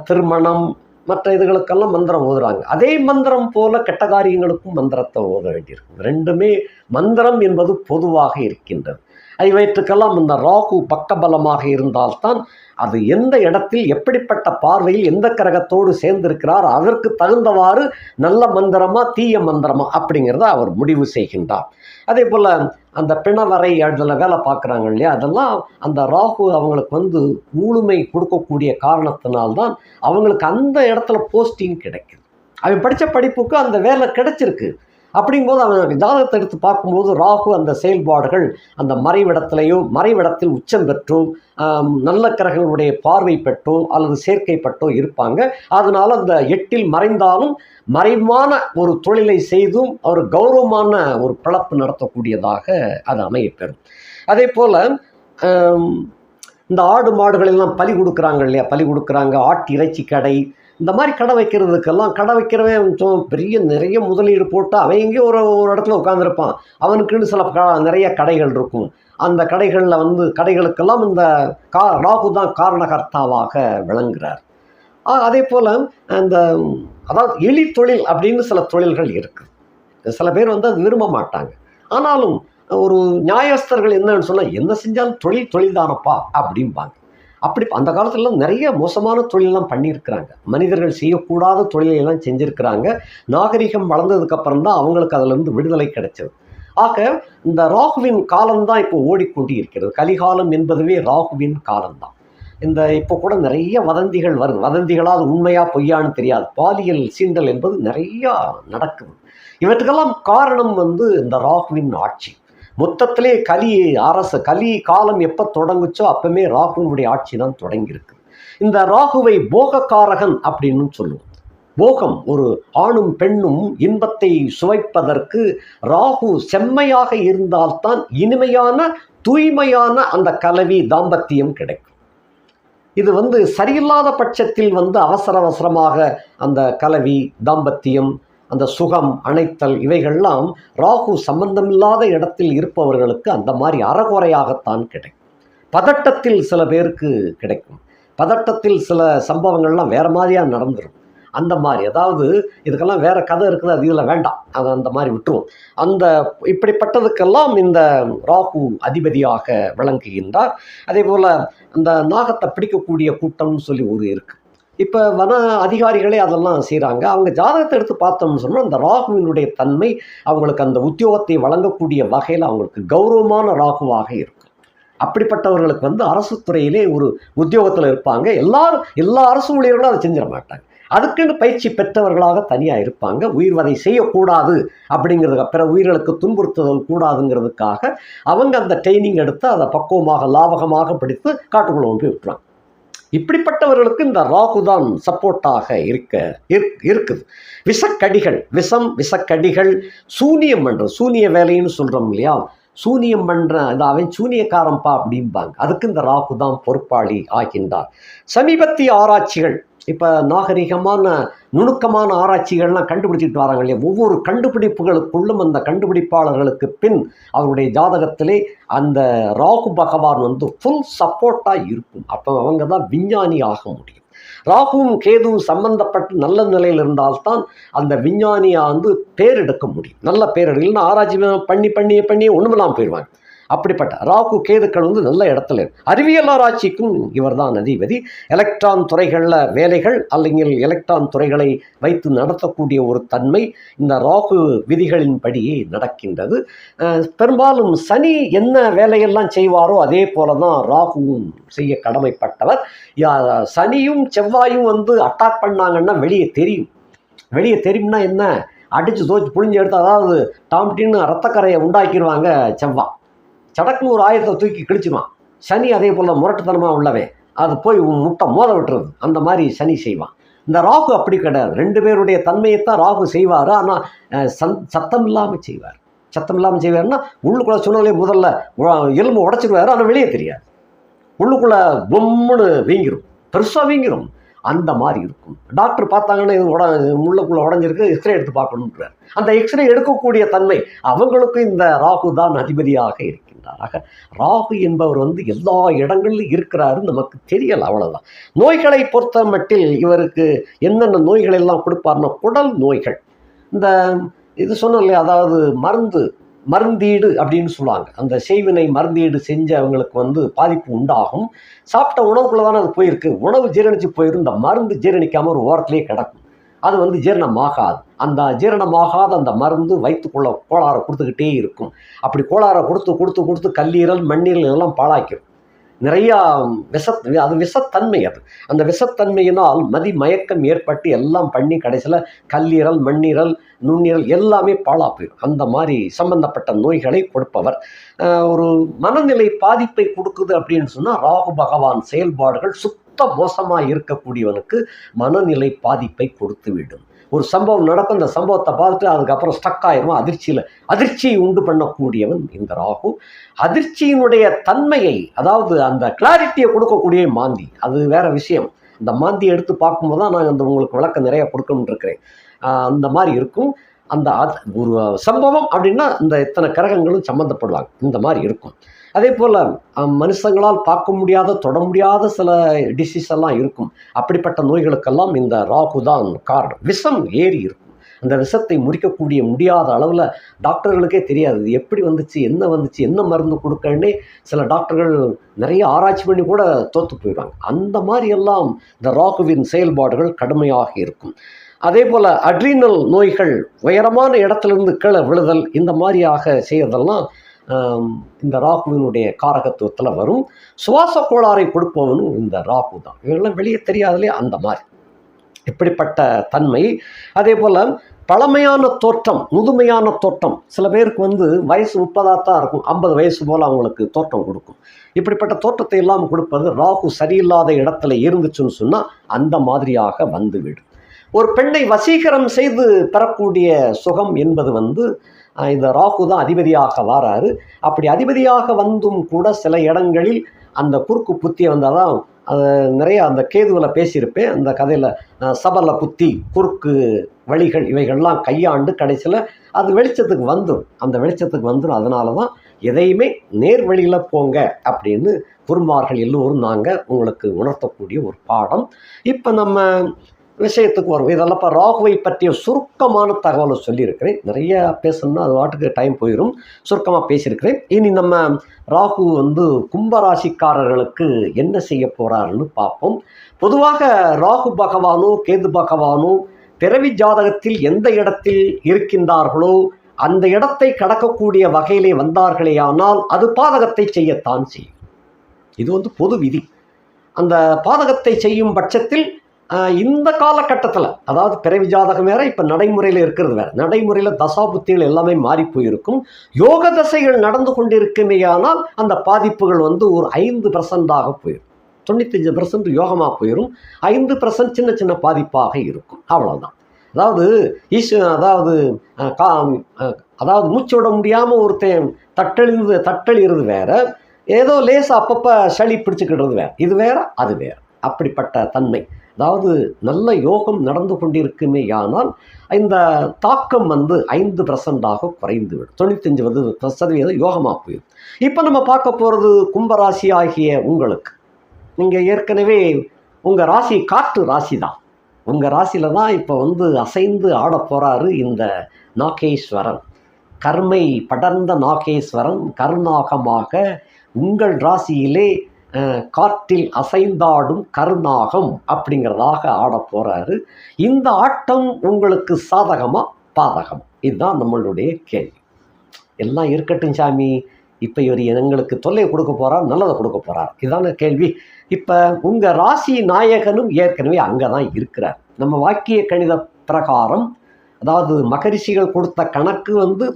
திருமணம், மற்ற இதுகளுக்கெல்லாம் மந்திரம் ஓதுறாங்க. அதே மந்திரம் போல கெட்ட காரியங்களுக்கும் மந்திரத்தை ஓத வேண்டியிருக்கு. ரெண்டுமே மந்திரம் என்பது பொதுவாக இருக்கின்றது. இவற்றுக்கெல்லாம் இந்த ராகு பக்கபலமாக இருந்தால்தான் அது எந்த இடத்தில் எப்படிப்பட்ட பார்வையில் எந்த கிரகத்தோடு சேர்ந்திருக்கிறார், அதற்கு தகுந்தவாறு நல்ல மந்திரமா தீய மந்திரமா அப்படிங்கிறத அவர் முடிவு செய்கின்றார். அதே போல் அந்த பிணவரை அதில் வேலை பார்க்குறாங்க இல்லையா, அதெல்லாம் அந்த ராகு அவங்களுக்கு ஊழுமை கொடுக்கக்கூடிய காரணத்தினால்தான் அவங்களுக்கு அந்த இடத்துல போஸ்டிங் கிடைக்குது. அவன் படித்த படிப்புக்கு அந்த வேலை கிடைச்சிருக்கு. அப்படிங்கும்போது அவன் ஜாதகத்தை எடுத்து பார்க்கும்போது ராகு அந்த செயல்பாடுகள் அந்த மறைவிடத்தில் உச்சம் பெற்றோ, நல்ல கிரகங்களுடைய பார்வை பெற்றோ அல்லது சேர்க்கைப்பட்டோ இருப்பாங்க. அதனால் அந்த 8ல் மறைந்தாலும் மறைவான ஒரு தொழிலை செய்தும் ஒரு கௌரவமான ஒரு பிழப்பு நடத்தக்கூடியதாக அது அமையப்பெறும். அதே போல் இந்த ஆடு மாடுகளெல்லாம் பலி கொடுக்குறாங்க இல்லையா, பலி கொடுக்குறாங்க, ஆட்டு இறைச்சி கடை, இந்த மாதிரி கடை வைக்கிறதுக்கெல்லாம் கடை வைக்கிறவன் பெரிய நிறைய முதலீடு போட்டு அவன் எங்கேயோ ஒரு இடத்துல உட்காந்துருப்பான். அவனுக்குன்னு சில நிறைய கடைகள் இருக்கும். அந்த கடைகளில் கடைகளுக்கெல்லாம் இந்த ராகு தான் காரணகர்த்தாவாக விளங்குகிறார். அதே போல் அந்த அதாவது எலி தொழில் அப்படின்னு சில தொழில்கள் இருக்குது. சில பேர் அது விரும்ப மாட்டாங்க. ஆனாலும் ஒரு நியாயஸ்தர்கள் என்னன்னு சொன்னால், என்ன செஞ்சாலும் தொழில் தானப்பா அப்படிம்பாங்க. அப்படி அந்த காலத்துலலாம் நிறைய மோசமான தொழிலெல்லாம் பண்ணியிருக்கிறாங்க. மனிதர்கள் செய்யக்கூடாத தொழிலையெல்லாம் செஞ்சுருக்கிறாங்க. நாகரிகம் வளர்ந்ததுக்கப்புறம் தான் அவங்களுக்கு அதிலிருந்து விடுதலை கிடைச்சது. ஆக இந்த ராகுவின் காலம்தான் இப்போ ஓடிக்கொண்டு இருக்கிறது. கலிகாலம் என்பதுவே ராகுவின் காலம்தான். இப்போ கூட நிறைய வதந்திகள் வருது. வதந்திகளால் உண்மையா பொய்யான்னு தெரியாது. பாலியல் சீண்டல் என்பது நிறையா நடக்குது. இவற்றுக்கெல்லாம் காரணம் இந்த ராகுவின் ஆட்சி. மொத்தத்திலே கலி காலம் எப்போ தொடங்குச்சோ அப்பவுமே ராகுவினுடைய ஆட்சி தான் தொடங்கியிருக்கு. இந்த ராகுவை போகக்காரகன் அப்படின்னு சொல்லுவோம். போகம், ஒரு ஆணும் பெண்ணும் இன்பத்தை சுவைப்பதற்கு ராகு செம்மையாக இருந்தால்தான் இனிமையான தூய்மையான அந்த கலவி தாம்பத்தியம் கிடைக்கும். இது சரியில்லாத பட்சத்தில் அவசரமாக அந்த கலவி தாம்பத்தியம், அந்த சுகம் அணைத்தல், இவைகள்லாம் ராகு சம்பந்தமில்லாத இடத்தில் இருப்பவர்களுக்கு அந்த மாதிரி அறகுறையாகத்தான் கிடைக்கும். பதட்டத்தில் சில பேருக்கு கிடைக்கும். பதட்டத்தில் சில சம்பவங்கள்லாம் வேறு மாதிரியாக நடந்துடும். அந்த மாதிரி, அதாவது இதுக்கெல்லாம் வேறு கதை இருக்குது, அது இதில் வேண்டாம், அதை அந்த மாதிரி விட்டுருவோம். இப்படிப்பட்டதுக்கெல்லாம் இந்த ராகு அதிபதியாக விளங்குகின்றார். அதே போல் அந்த நாகத்தை பிடிக்கக்கூடிய கூட்டம்னு சொல்லி ஒரு இருக்குது. இப்போ வன அதிகாரிகளே அதெல்லாம் செய்கிறாங்க. அவங்க ஜாதகத்தை எடுத்து பார்த்தோம்னு சொன்னால் அந்த ராகுவினுடைய தன்மை அவங்களுக்கு அந்த உத்தியோகத்தை வழங்கக்கூடிய வகையில் அவங்களுக்கு கௌரவமான ராகுவாக இருக்கும். அப்படிப்பட்டவர்களுக்கு வந்து அரசு துறையிலே ஒரு உத்தியோகத்தில் இருப்பாங்க. எல்லா அரசு ஊழியர்களும் அதை செஞ்சிட மாட்டாங்க. அதுக்குன்னு பயிற்சி பெற்றவர்களாக தனியாக இருப்பாங்க. உயிர்வதை செய்யக்கூடாது அப்படிங்கிறதுக்கு, பிற உயிர்களுக்கு துன்புறுத்துதல் கூடாதுங்கிறதுக்காக அவங்க அந்த ட்ரைனிங் எடுத்து அதை பக்குவமாக லாபகமாக படித்து காட்டுக்குள்ள போய் விட்டுருவாங்க. இப்படிப்பட்டவர்களுக்கு இந்த ராகு தான் சப்போர்ட்டாக இருக்குது. விஷக்கடிகள், விஷக்கடிகள், சூனியம் பண்ணுறது, சூனிய வேலைன்னு சொல்கிறோம் இல்லையா, சூனியம் பண்ணுற அவன் சூனியக்காரன்பா அப்படிம்பாங்க. அதுக்கு இந்த ராகு தான் பொறுப்பாளி ஆகின்றார். சமீபத்திய ஆராய்ச்சிகள், இப்போ நாகரிகமான நுணுக்கமான ஆராய்ச்சிகள்லாம் கண்டுபிடிச்சிட்டு வராங்க இல்லையா, ஒவ்வொரு கண்டுபிடிப்புகளுக்குள்ளும் அந்த கண்டுபிடிப்பாளர்களுக்கு பின் அவருடைய ஜாதகத்திலே அந்த ராகு பகவான் வந்து ஃபுல் சப்போர்ட்டாக இருக்கும். அப்போ அவங்க தான் விஞ்ஞானி ஆக முடியும். ராகுவும் கேதுவும் சம்பந்தப்பட்டு நல்ல நிலையில் இருந்தால்தான் அந்த விஞ்ஞானியாக வந்து பேர் எடுக்க முடியும். நல்ல பேர் இல்லைன்னா ஆராய்ச்சி பண்ணி ஒன்றுமெல்லாம் போயிடுவாங்க. அப்படிப்பட்ட ராகு கேதுக்கள் வந்து நல்ல இடத்துல அறிவியல் ஆராய்ச்சிக்கும் இவர் தான் அதிபதி. எலக்ட்ரான் துறைகளில் வேலைகள் அல்லங்கில் எலக்ட்ரான் துறைகளை வைத்து நடத்தக்கூடிய ஒரு தன்மை இந்த ராகு விதிகளின்படியே நடக்கின்றது. பெரும்பாலும் சனி என்ன வேலையெல்லாம் செய்வாரோ அதே போல தான் ராகுவும் செய்ய கடமைப்பட்டவர். சனியும் செவ்வாயும் வந்து அட்டாக் பண்ணாங்கன்னா வெளியே தெரியும்னா என்ன, அடித்து தோச்சு புழிஞ்சு எடுத்து, அதாவது டாம்டின்னு ரத்தக்கரையை உண்டாக்கிடுவாங்க. செவ்வாய் சடக்குன்னு ஒரு ஆயுதத்தை தூக்கி கிழிச்சிடுவான். சனி அதே போல் முரட்டுத்தனமாக உள்ளவே, அது போய் முட்டை மோத விட்டுறது. அந்த மாதிரி சனி செய்வான். இந்த ராகு அப்படி கிடையாது. 2 பேருடைய தன்மையைத்தான் ராகு செய்வார். ஆனால் சத்தம் இல்லாமல் செய்வார். சத்தம் இல்லாமல் செய்வார்னா உள்ளுக்குள்ளே சொன்னாலே முதல்ல எலும்பு உடச்சிடுவார். ஆனால் வெளியே தெரியாது. உள்ளுக்குள்ளே பொம்முன்னு வீங்கிரும், பெருசாக வீங்கிரும். அந்த மாதிரி இருக்கும். டாக்டர் பார்த்தாங்கன்னா இது உள்ளுக்குள்ளே உடஞ்சிருக்கு, எக்ஸ்ரே எடுத்து பார்க்கணுன்றார். அந்த எக்ஸ்ரே எடுக்கக்கூடிய தன்மை அவங்களுக்கு இந்த ராகு தான் அதிபதியாக இருக்கின்றார். ஆக ராகு என்பவர் வந்து எல்லா இடங்களிலும் இருக்கிறாரு, நமக்கு தெரியல, அவ்வளோதான். நோய்களை பொறுத்த மட்டில் இவருக்கு என்னென்ன நோய்கள் எல்லாம் கொடுப்பார்னா, குடல் நோய்கள், இந்த இது சொன்னோம் இல்லையா, அதாவது மருந்தீடு அப்படின்னு சொல்லுவாங்க. அந்த செய்வினை மருந்தீடு செஞ்சவங்களுக்கு வந்து பாதிப்பு உண்டாகும். சாப்பிட்ட உணவுக்குள்ள தானே அது போயிருக்கு, உணவு ஜீரணிச்சு போயிடும். இந்த மருந்து ஜீரணிக்காமல் ஒரு ஓரத்திலே கிடக்கும். அது வந்து ஜீரணமாகாது. அந்த ஜீரணமாகாத அந்த மருந்து வயிற்றுக்குள்ள கோளாறை கொடுத்துக்கிட்டே இருக்கும். அப்படி கோளாறை கொடுத்து கல்லீரல் மண்ணீரல் இதெல்லாம் பாழாக்கிடும். நிறையா அது விஷத்தன்மை. அந்த விஷத்தன்மையினால் மயக்கம் ஏற்பட்டு எல்லாம் பண்ணி கடைசியில் கல்லீரல் மண்ணீரல் நுண்ணீரல் எல்லாமே பாழா போயிடும். அந்த மாதிரி சம்பந்தப்பட்ட நோய்களை கொடுப்பவர். ஒரு மனநிலை பாதிப்பை கொடுக்குது அப்படின்னு சொன்னால் ராகு பகவான் செயல்பாடுகள் சுத்த மோசமாக இருக்கக்கூடியவனுக்கு மனநிலை பாதிப்பை கொடுத்து விடும். ஒரு சம்பவம் நடக்கும், அந்த சம்பவத்தை பார்த்துட்டு அதுக்கப்புறம் ஸ்டக் ஆயிரும். அதிர்ச்சியை உண்டு பண்ணக்கூடியவன் இந்த ராகு. அதிர்ச்சியினுடைய தன்மையை, அதாவது அந்த கிளாரிட்டியை கொடுக்கக்கூடிய மாந்தி, அது வேற விஷயம். அந்த மாந்தியை எடுத்து பார்க்கும்போது தான் நான் உங்களுக்கு விளக்கம் நிறைய கொடுக்கணும்னு இருக்கிறேன். அந்த மாதிரி இருக்கும். அந்த ஒரு சம்பவம் அப்படின்னா இந்த இத்தனை கிரகங்களும் சம்மந்தப்படுவாங்க. இந்த மாதிரி இருக்கும். அதே போல் மனுஷங்களால் பார்க்க முடியாத தொட முடியாத சில டிசீஸ் எல்லாம் இருக்கும். அப்படிப்பட்ட நோய்களுக்கெல்லாம் இந்த ராகு தான் காரணம். விஷம் ஏறி இருக்கும். அந்த விஷத்தை முறிக்கக்கூடிய முடியாத அளவில் டாக்டர்களுக்கே தெரியாது இது எப்படி வந்துச்சு, என்ன மருந்து கொடுக்கன்னே சில டாக்டர்கள் நிறைய ஆராய்ச்சி பண்ணி கூட தோற்று போயிடுவாங்க. அந்த மாதிரி எல்லாம் இந்த ராகுவின் செயல்பாடுகள் கடுமையாக இருக்கும். அதே போல் அட்ரீனல் நோய்கள், உயரமான இடத்துலேருந்து கீழே விழுதல், இந்த மாதிரியாக செய்வதெல்லாம் இந்த ராகுவினுடைய காரகத்துவத்தில் வரும். சுவாச கோளாறை கொடுப்பவனும் இந்த ராகு தான். இவங்கெல்லாம் வெளியே தெரியாதலே அந்த மாதிரி இப்படிப்பட்ட தன்மை. அதே போல் பழமையான தோற்றம், முதுமையான தோற்றம். சில பேருக்கு வந்து வயசு 30 தான் இருக்கும், 50 வயசு போல் அவங்களுக்கு தோற்றம் கொடுக்கும். இப்படிப்பட்ட தோற்றத்தை எல்லாம் கொடுப்பது ராகு சரியில்லாத இடத்துல இருந்துச்சுன்னு சொன்னால் அந்த மாதிரியாக வந்துவிடும். ஒரு பெண்ணை வசீகரம் செய்து பெறக்கூடிய சுகம் என்பது வந்து இந்த ராகு தான் அதிபதியாக வாராரு. அப்படி அதிபதியாக வந்தும் கூட சில இடங்களில் அந்த குறுக்கு புத்தியை வந்தால் தான், அது நிறைய அந்த கேதுவில் பேசியிருப்பேன் அந்த கதையில், சபல புத்தி, குறுக்கு வழிகள் இவைகள்லாம் கையாண்டு கடைசியில் அது வெளிச்சத்துக்கு வந்துடும். அந்த வெளிச்சத்துக்கு வந்துடும். அதனால தான் எதையுமே நேர் வழியில் போங்க அப்படின்னு குருமார்கள் எல்லோரும் நாங்கள் உங்களுக்கு உணர்த்தக்கூடிய ஒரு பாடம். இப்போ நம்ம விஷயத்துக்கு வரும். இதெல்லாம் இப்போ ராகுவை பற்றிய சுருக்கமான தகவலை சொல்லியிருக்கிறேன். நிறைய பேசணும்னா அது வாட்டுக்கு டைம் போயிடும். சுருக்கமாக பேசியிருக்கிறேன். இனி நம்ம ராகு கும்பராசிக்காரர்களுக்கு என்ன செய்ய போகிறாருன்னு பார்ப்போம். பொதுவாக ராகு பகவானோ கேது பகவானோ பிறவி ஜாதகத்தில் எந்த இடத்தில் இருக்கின்றார்களோ அந்த இடத்தை கடக்கக்கூடிய வகையிலே வந்தார்களேயானால் அது பாதகத்தை செய்யத்தான் செய்யும். இது பொது விதி. அந்த பாதகத்தை செய்யும் பட்சத்தில் இந்த காலகட்டத்தில், அதாவது பிறவி ஜாதகம் வேற, இப்போ நடைமுறையில் இருக்கிறது வேற. நடைமுறையில் தசாபுத்திகள் எல்லாமே மாறி போயிருக்கும். யோக தசைகள் நடந்து கொண்டிருக்குமேயானால் அந்த பாதிப்புகள் ஒரு 5% போயிடும். 95% யோகமாக போயிடும். 5% சின்ன சின்ன பாதிப்பாக இருக்கும். அவ்வளோதான். அதாவது மூச்சு விட முடியாமல் ஒருத்தன் தட்டெழுது வேற, ஏதோ லேசாக அப்பப்போ சளி பிடிச்சிக்கிடுறது வேற. இது வேற, அது வேற. அப்படிப்பட்ட தன்மை. அதாவது நல்ல யோகம் நடந்து கொண்டிருக்குமேயானால் இந்த தாக்கம் 5% குறைந்துவிடும். 95% யோகமாக போயிடும். இப்போ நம்ம பார்க்க போகிறது கும்பராசி ஆகிய உங்களுக்கு. நீங்கள் ஏற்கனவே உங்கள் ராசி காற்று ராசி தான். உங்கள் ராசியில் தான் இப்போ அசைந்து ஆட போகிறாரு இந்த நாகேஸ்வரன். கர்மை படர்ந்த நாகேஸ்வரன் கருநாகமாக உங்கள் ராசியிலே காற்றில் அசைந்தாடும் கருநாகம் அப்படிங்கிறதாக ஆட போகிறாரு. இந்த ஆட்டம் உங்களுக்கு சாதகமா பாதகம்? இதுதான் நம்மளுடைய கேள்வி. எல்லாம் இருக்கட்டும் சாமி, இப்போ இவர் எங்களுக்கு தொல்லை கொடுக்க போகிறார், நல்லதை கொடுக்க போகிறார், இதுதான கேள்வி. இப்போ உங்கள் ராசி நாயகனும் ஏற்கனவே அங்கே தான் இருக்கிறார். நம்ம வாக்கிய கணித பிரகாரம், அதாவது மகரிஷிகள் கொடுத்த கணக்கு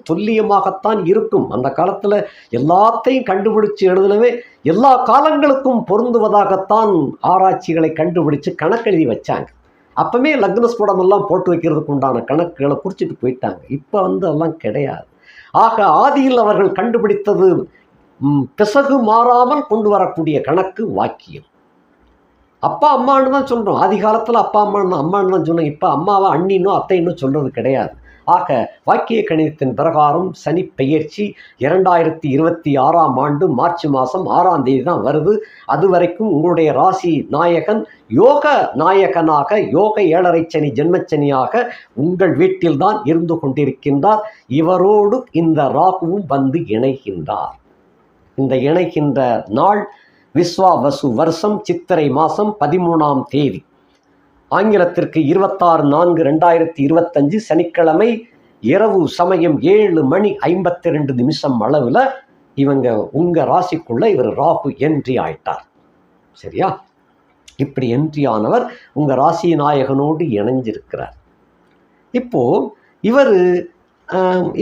துல்லியமாகத்தான் இருக்கும். அந்த காலத்தில் எல்லாத்தையும் கண்டுபிடிச்சு எழுதினவே எல்லா காலங்களுக்கும் பொருந்துவதாகத்தான் ஆராய்ச்சிகளை கண்டுபிடிச்சு கணக்கெழுதி வச்சாங்க. அப்பவுமே லக்னஸ்போடமெல்லாம் போட்டு வைக்கிறதுக்கு உண்டான கணக்குகளை குறிச்சிட்டு போயிட்டாங்க. இப்போ அதெல்லாம் கிடையாது. ஆக ஆதியில் அவர்கள் கண்டுபிடித்தது பிசகு மாறாமல் கொண்டு வரக்கூடிய கணக்கு வாக்கியம். அப்பா அம்மான்னு தான் சொல்கிறோம். ஆதி காலத்தில் அப்பா அம்மான்னு தான் சொன்னோம். இப்போ அம்மாவை அண்ணின்னும் அத்தைன்னும் சொல்கிறது கிடையாது. ஆக வாக்கிய கணிதத்தின் பிரகாரம் சனி பெயர்ச்சி 2026 மார்ச் மாதம் 6ஆம் தேதி தான் வருது. அது வரைக்கும் உங்களுடைய ராசி நாயகன் யோக நாயகனாக, யோக 7.5 சனி ஜென்மச்சனியாக உங்கள் வீட்டில் தான் இருந்து கொண்டிருக்கின்றார். இவரோடு இந்த ராகுவும் இணைகின்றார். இந்த இணைகின்ற நாள் விஸ்வாவசு வருஷம் சித்திரை மாதம் 13ஆம் தேதி, ஆங்கிலத்திற்கு 26/4/2025 சனிக்கிழமை இரவு சமயம் 7:52 அளவில் இவங்க உங்கள் ராசிக்குள்ள இவர் ராகு என்ட்ரி ஆயிட்டார். சரியா? இப்படி என்ட்ரி ஆனவர் உங்கள் ராசி நாயகனோடு இணைஞ்சிருக்கிறார். இப்போது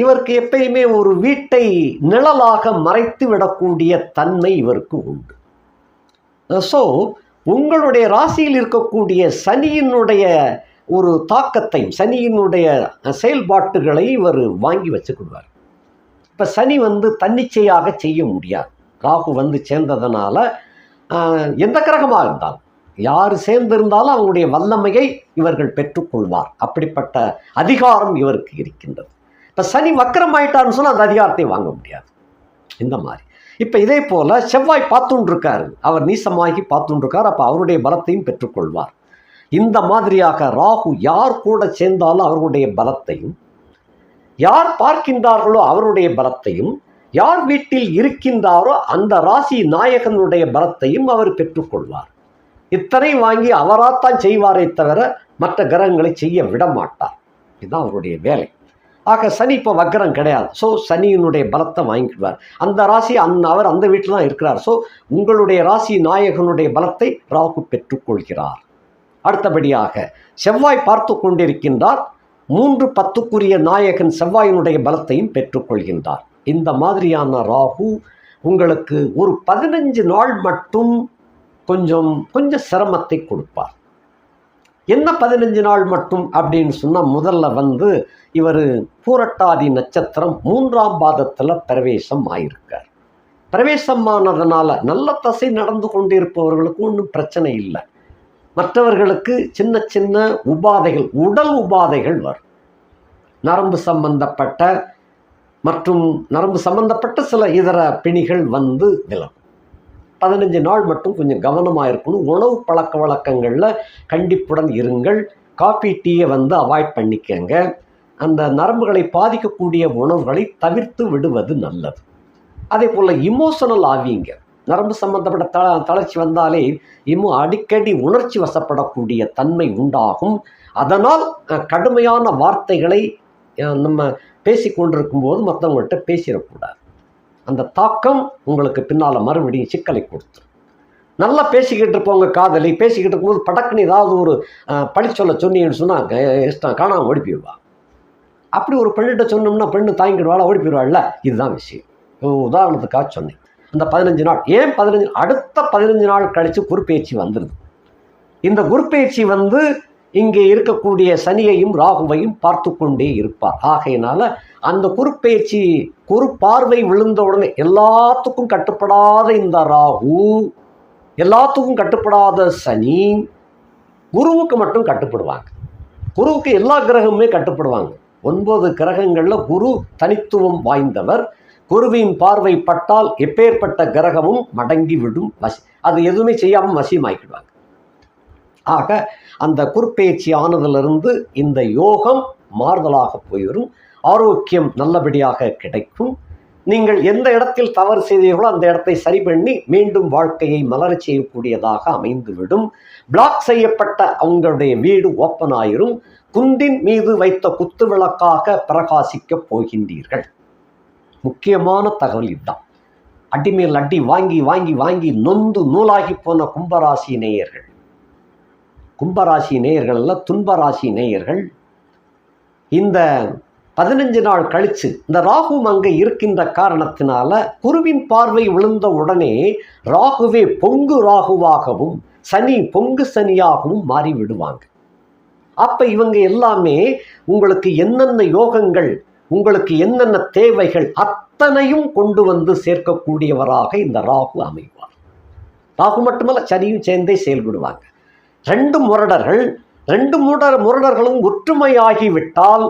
இவருக்கு எப்பயுமே ஒரு வீட்டை நிழலாக மறைத்து விடக்கூடிய தன்மை இவருக்கு உண்டு. ஸோ உங்களுடைய ராசியில் இருக்கக்கூடிய சனியினுடைய ஒரு தாக்கத்தையும் சனியினுடைய செயல்பாட்டுகளை இவர் வாங்கி வச்சுக்கிடுவார். இப்போ சனி தன்னிச்சையாக செய்ய முடியாது. ராகு சேர்ந்ததுனால எந்த கிரகமாக இருந்தாலும், யார் சேர்ந்திருந்தாலும் அவங்களுடைய வல்லமையை இவர்கள் பெற்றுக்கொள்வார். அப்படிப்பட்ட அதிகாரம் இவருக்கு இருக்கின்றது. இப்போ சனி வக்கரம் ஆயிட்டார்னு சொன்னால் அந்த அதிகாரத்தை வாங்க முடியாது. இந்த மாதிரி இப்போ இதே போல் செவ்வாய் பார்த்துருக்காரு, அவர் நீசமாகி பார்த்துருக்கார். அப்போ அவருடைய பலத்தையும் பெற்றுக்கொள்வார். இந்த மாதிரியாக ராகு யார் கூட சேர்ந்தாலும் அவருடைய பலத்தையும், யார் பார்க்கின்றார்களோ அவருடைய பலத்தையும், யார் வீட்டில் இருக்கின்றாரோ அந்த ராசி நாயகனுடைய பலத்தையும் அவர் பெற்றுக்கொள்வார். இத்தனை வாங்கி அவராத்தான் செய்வாரே தவிர மற்ற கிரகங்களை செய்ய விட மாட்டார். இதுதான் அவருடைய வேலை. ஆக சனி இப்போ வக்கரம் கிடையாது. ஸோ சனியினுடைய பலத்தை வாங்கிடுவார். அந்த ராசி அவர் அந்த வீட்டில் தான் இருக்கிறார். ஸோ உங்களுடைய ராசி நாயகனுடைய பலத்தை ராகு பெற்றுக்கொள்கிறார். அடுத்தபடியாக செவ்வாய் பார்த்து கொண்டிருக்கின்றார். 3-10க்குரிய நாயகன் செவ்வாயினுடைய பலத்தையும் பெற்றுக்கொள்கின்றார். இந்த மாதிரியான ராகு உங்களுக்கு ஒரு 15 நாள் மட்டும் கொஞ்சம் சிரமத்தை கொடுப்பார். என்ன 15 நாள் மட்டும் அப்படின்னு சொன்னால், முதல்ல இவர் பூரட்டாதி நட்சத்திரம் 3ஆம் பாதத்தில் பிரவேசம் ஆயிருக்கார். பிரவேசமானதுனால நல்ல தசை நடந்து கொண்டிருப்பவர்களுக்கு ஒன்றும் பிரச்சனை இல்லை. மற்றவர்களுக்கு சின்ன சின்ன உபாதைகள், உடல் உபாதைகள் வரும். நரம்பு சம்பந்தப்பட்ட சில இதர பிணிகள் விலகும். 15 நாள் மட்டும் கொஞ்சம் கவனமாக இருக்கணும். உணவு பழக்க வழக்கங்களில் கண்டிப்புடன் இருங்கள். காஃபி டீயை வந்து அவாய்ட் பண்ணிக்கங்க. அந்த நரம்புகளை பாதிக்கக்கூடிய உணவுகளை தவிர்த்து விடுவது நல்லது. அதே போல் இமோஷனல் ஆவீங்க. நரம்பு சம்பந்தப்பட்ட தளர்ச்சி வந்தாலே அடிக்கடி உணர்ச்சி வசப்படக்கூடிய தன்மை உண்டாகும். அதனால் கடுமையான வார்த்தைகளை நம்ம பேசிக்கொண்டிருக்கும் போது மற்றவங்கள்ட்ட பேசிடக்கூடாது. அந்த தாக்கம் உங்களுக்கு பின்னால் மறுபடியும் சிக்கலை கொடுத்துரும். நல்லா பேசிக்கிட்டு இருப்பவங்க காதலி பேசிக்கிட்டு இருக்கும்போது படக்குன்னு ஏதாவது ஒரு பழிச்சொல்ல சொன்னீங்கன்னு சொன்னால் இஷ்டம் காணாமல் ஓடி போயிடுவா. அப்படி ஒரு பெண்ணிட்ட சொன்னோம்னா பெண்ணு தாங்கிடுவாள், ஓடி போயிடுவாள்ல. இதுதான் விஷயம். உதாரணத்துக்காக சொன்னேன். அந்த 15 நாள் ஏன் 15 அடுத்த 15 நாள் கழித்து குருப்பெயர்ச்சி வந்துடுது. இந்த குருப்பெயர்ச்சி வந்து இங்கே இருக்கக்கூடிய சனியையும் ராகுவையும் பார்த்து கொண்டே இருப்பார். ஆகையினால அந்த குருப்பெயர்ச்சி குரு பார்வை விழுந்த உடனே எல்லாத்துக்கும் கட்டுப்படாத இந்த ராகு, எல்லாத்துக்கும் கட்டுப்படாத சனி குருவுக்கு மட்டும் கட்டுப்படுவாங்க. குருவுக்கு எல்லா கிரகமுமே கட்டுப்படுவாங்க. 9 கிரகங்களில் குரு தனித்துவம் வாய்ந்தவர். குருவின் பார்வை பட்டால் எப்பேற்பட்ட கிரகமும் மடங்கி விடும். அது எதுவுமே செய்யாமல் வசியமாக்கிடுவாங்க. ஆக அந்த குருப்பெயர்ச்சி ஆனதிலிருந்து இந்த யோகம் மாறுதலாக போய்வரும். ஆரோக்கியம் நல்லபடியாக கிடைக்கும். நீங்கள் எந்த இடத்தில் தவறு செய்தீர்களோ அந்த இடத்தை சரி பண்ணி மீண்டும் வாழ்க்கையை மலரச் செய்யக்கூடியதாக அமைந்துவிடும். பிளாக் செய்யப்பட்ட அவங்களுடைய வீடு ஓப்பன் ஆயிரும். குந்தின் மீது வைத்த குத்து விளக்காக பிரகாசிக்கப் போகின்றீர்கள். முக்கியமான தகவல் இதுதான். அடிமேல் அடி வாங்கி வாங்கி வாங்கி நொந்து நூலாகி போன கும்பராசி நேயர்கள், கும்பராசி நேயர்கள் அல்ல, துன்பராசி நேயர்கள், இந்த 15 நாள் கழித்து இந்த ராகு அங்கே இருக்கின்ற காரணத்தினால குருவின் பார்வை விழுந்த உடனே ராகுவே பொங்கு ராகுவாகவும் சனி பொங்கு சனியாகவும் மாறி விடுவாங்க. அப்போ இவங்க எல்லாமே உங்களுக்கு என்னென்ன யோகங்கள், உங்களுக்கு என்னென்ன தேவைகள் அத்தனையும் கொண்டு வந்து சேர்க்கக்கூடியவராக இந்த ராகு அமைவார். ராகு மட்டுமல்ல, சனியும் சேர்ந்தே செயல்படுவாங்க. ரெண்டு முரடர்களும் ஒற்றுமையாகிவிட்டால்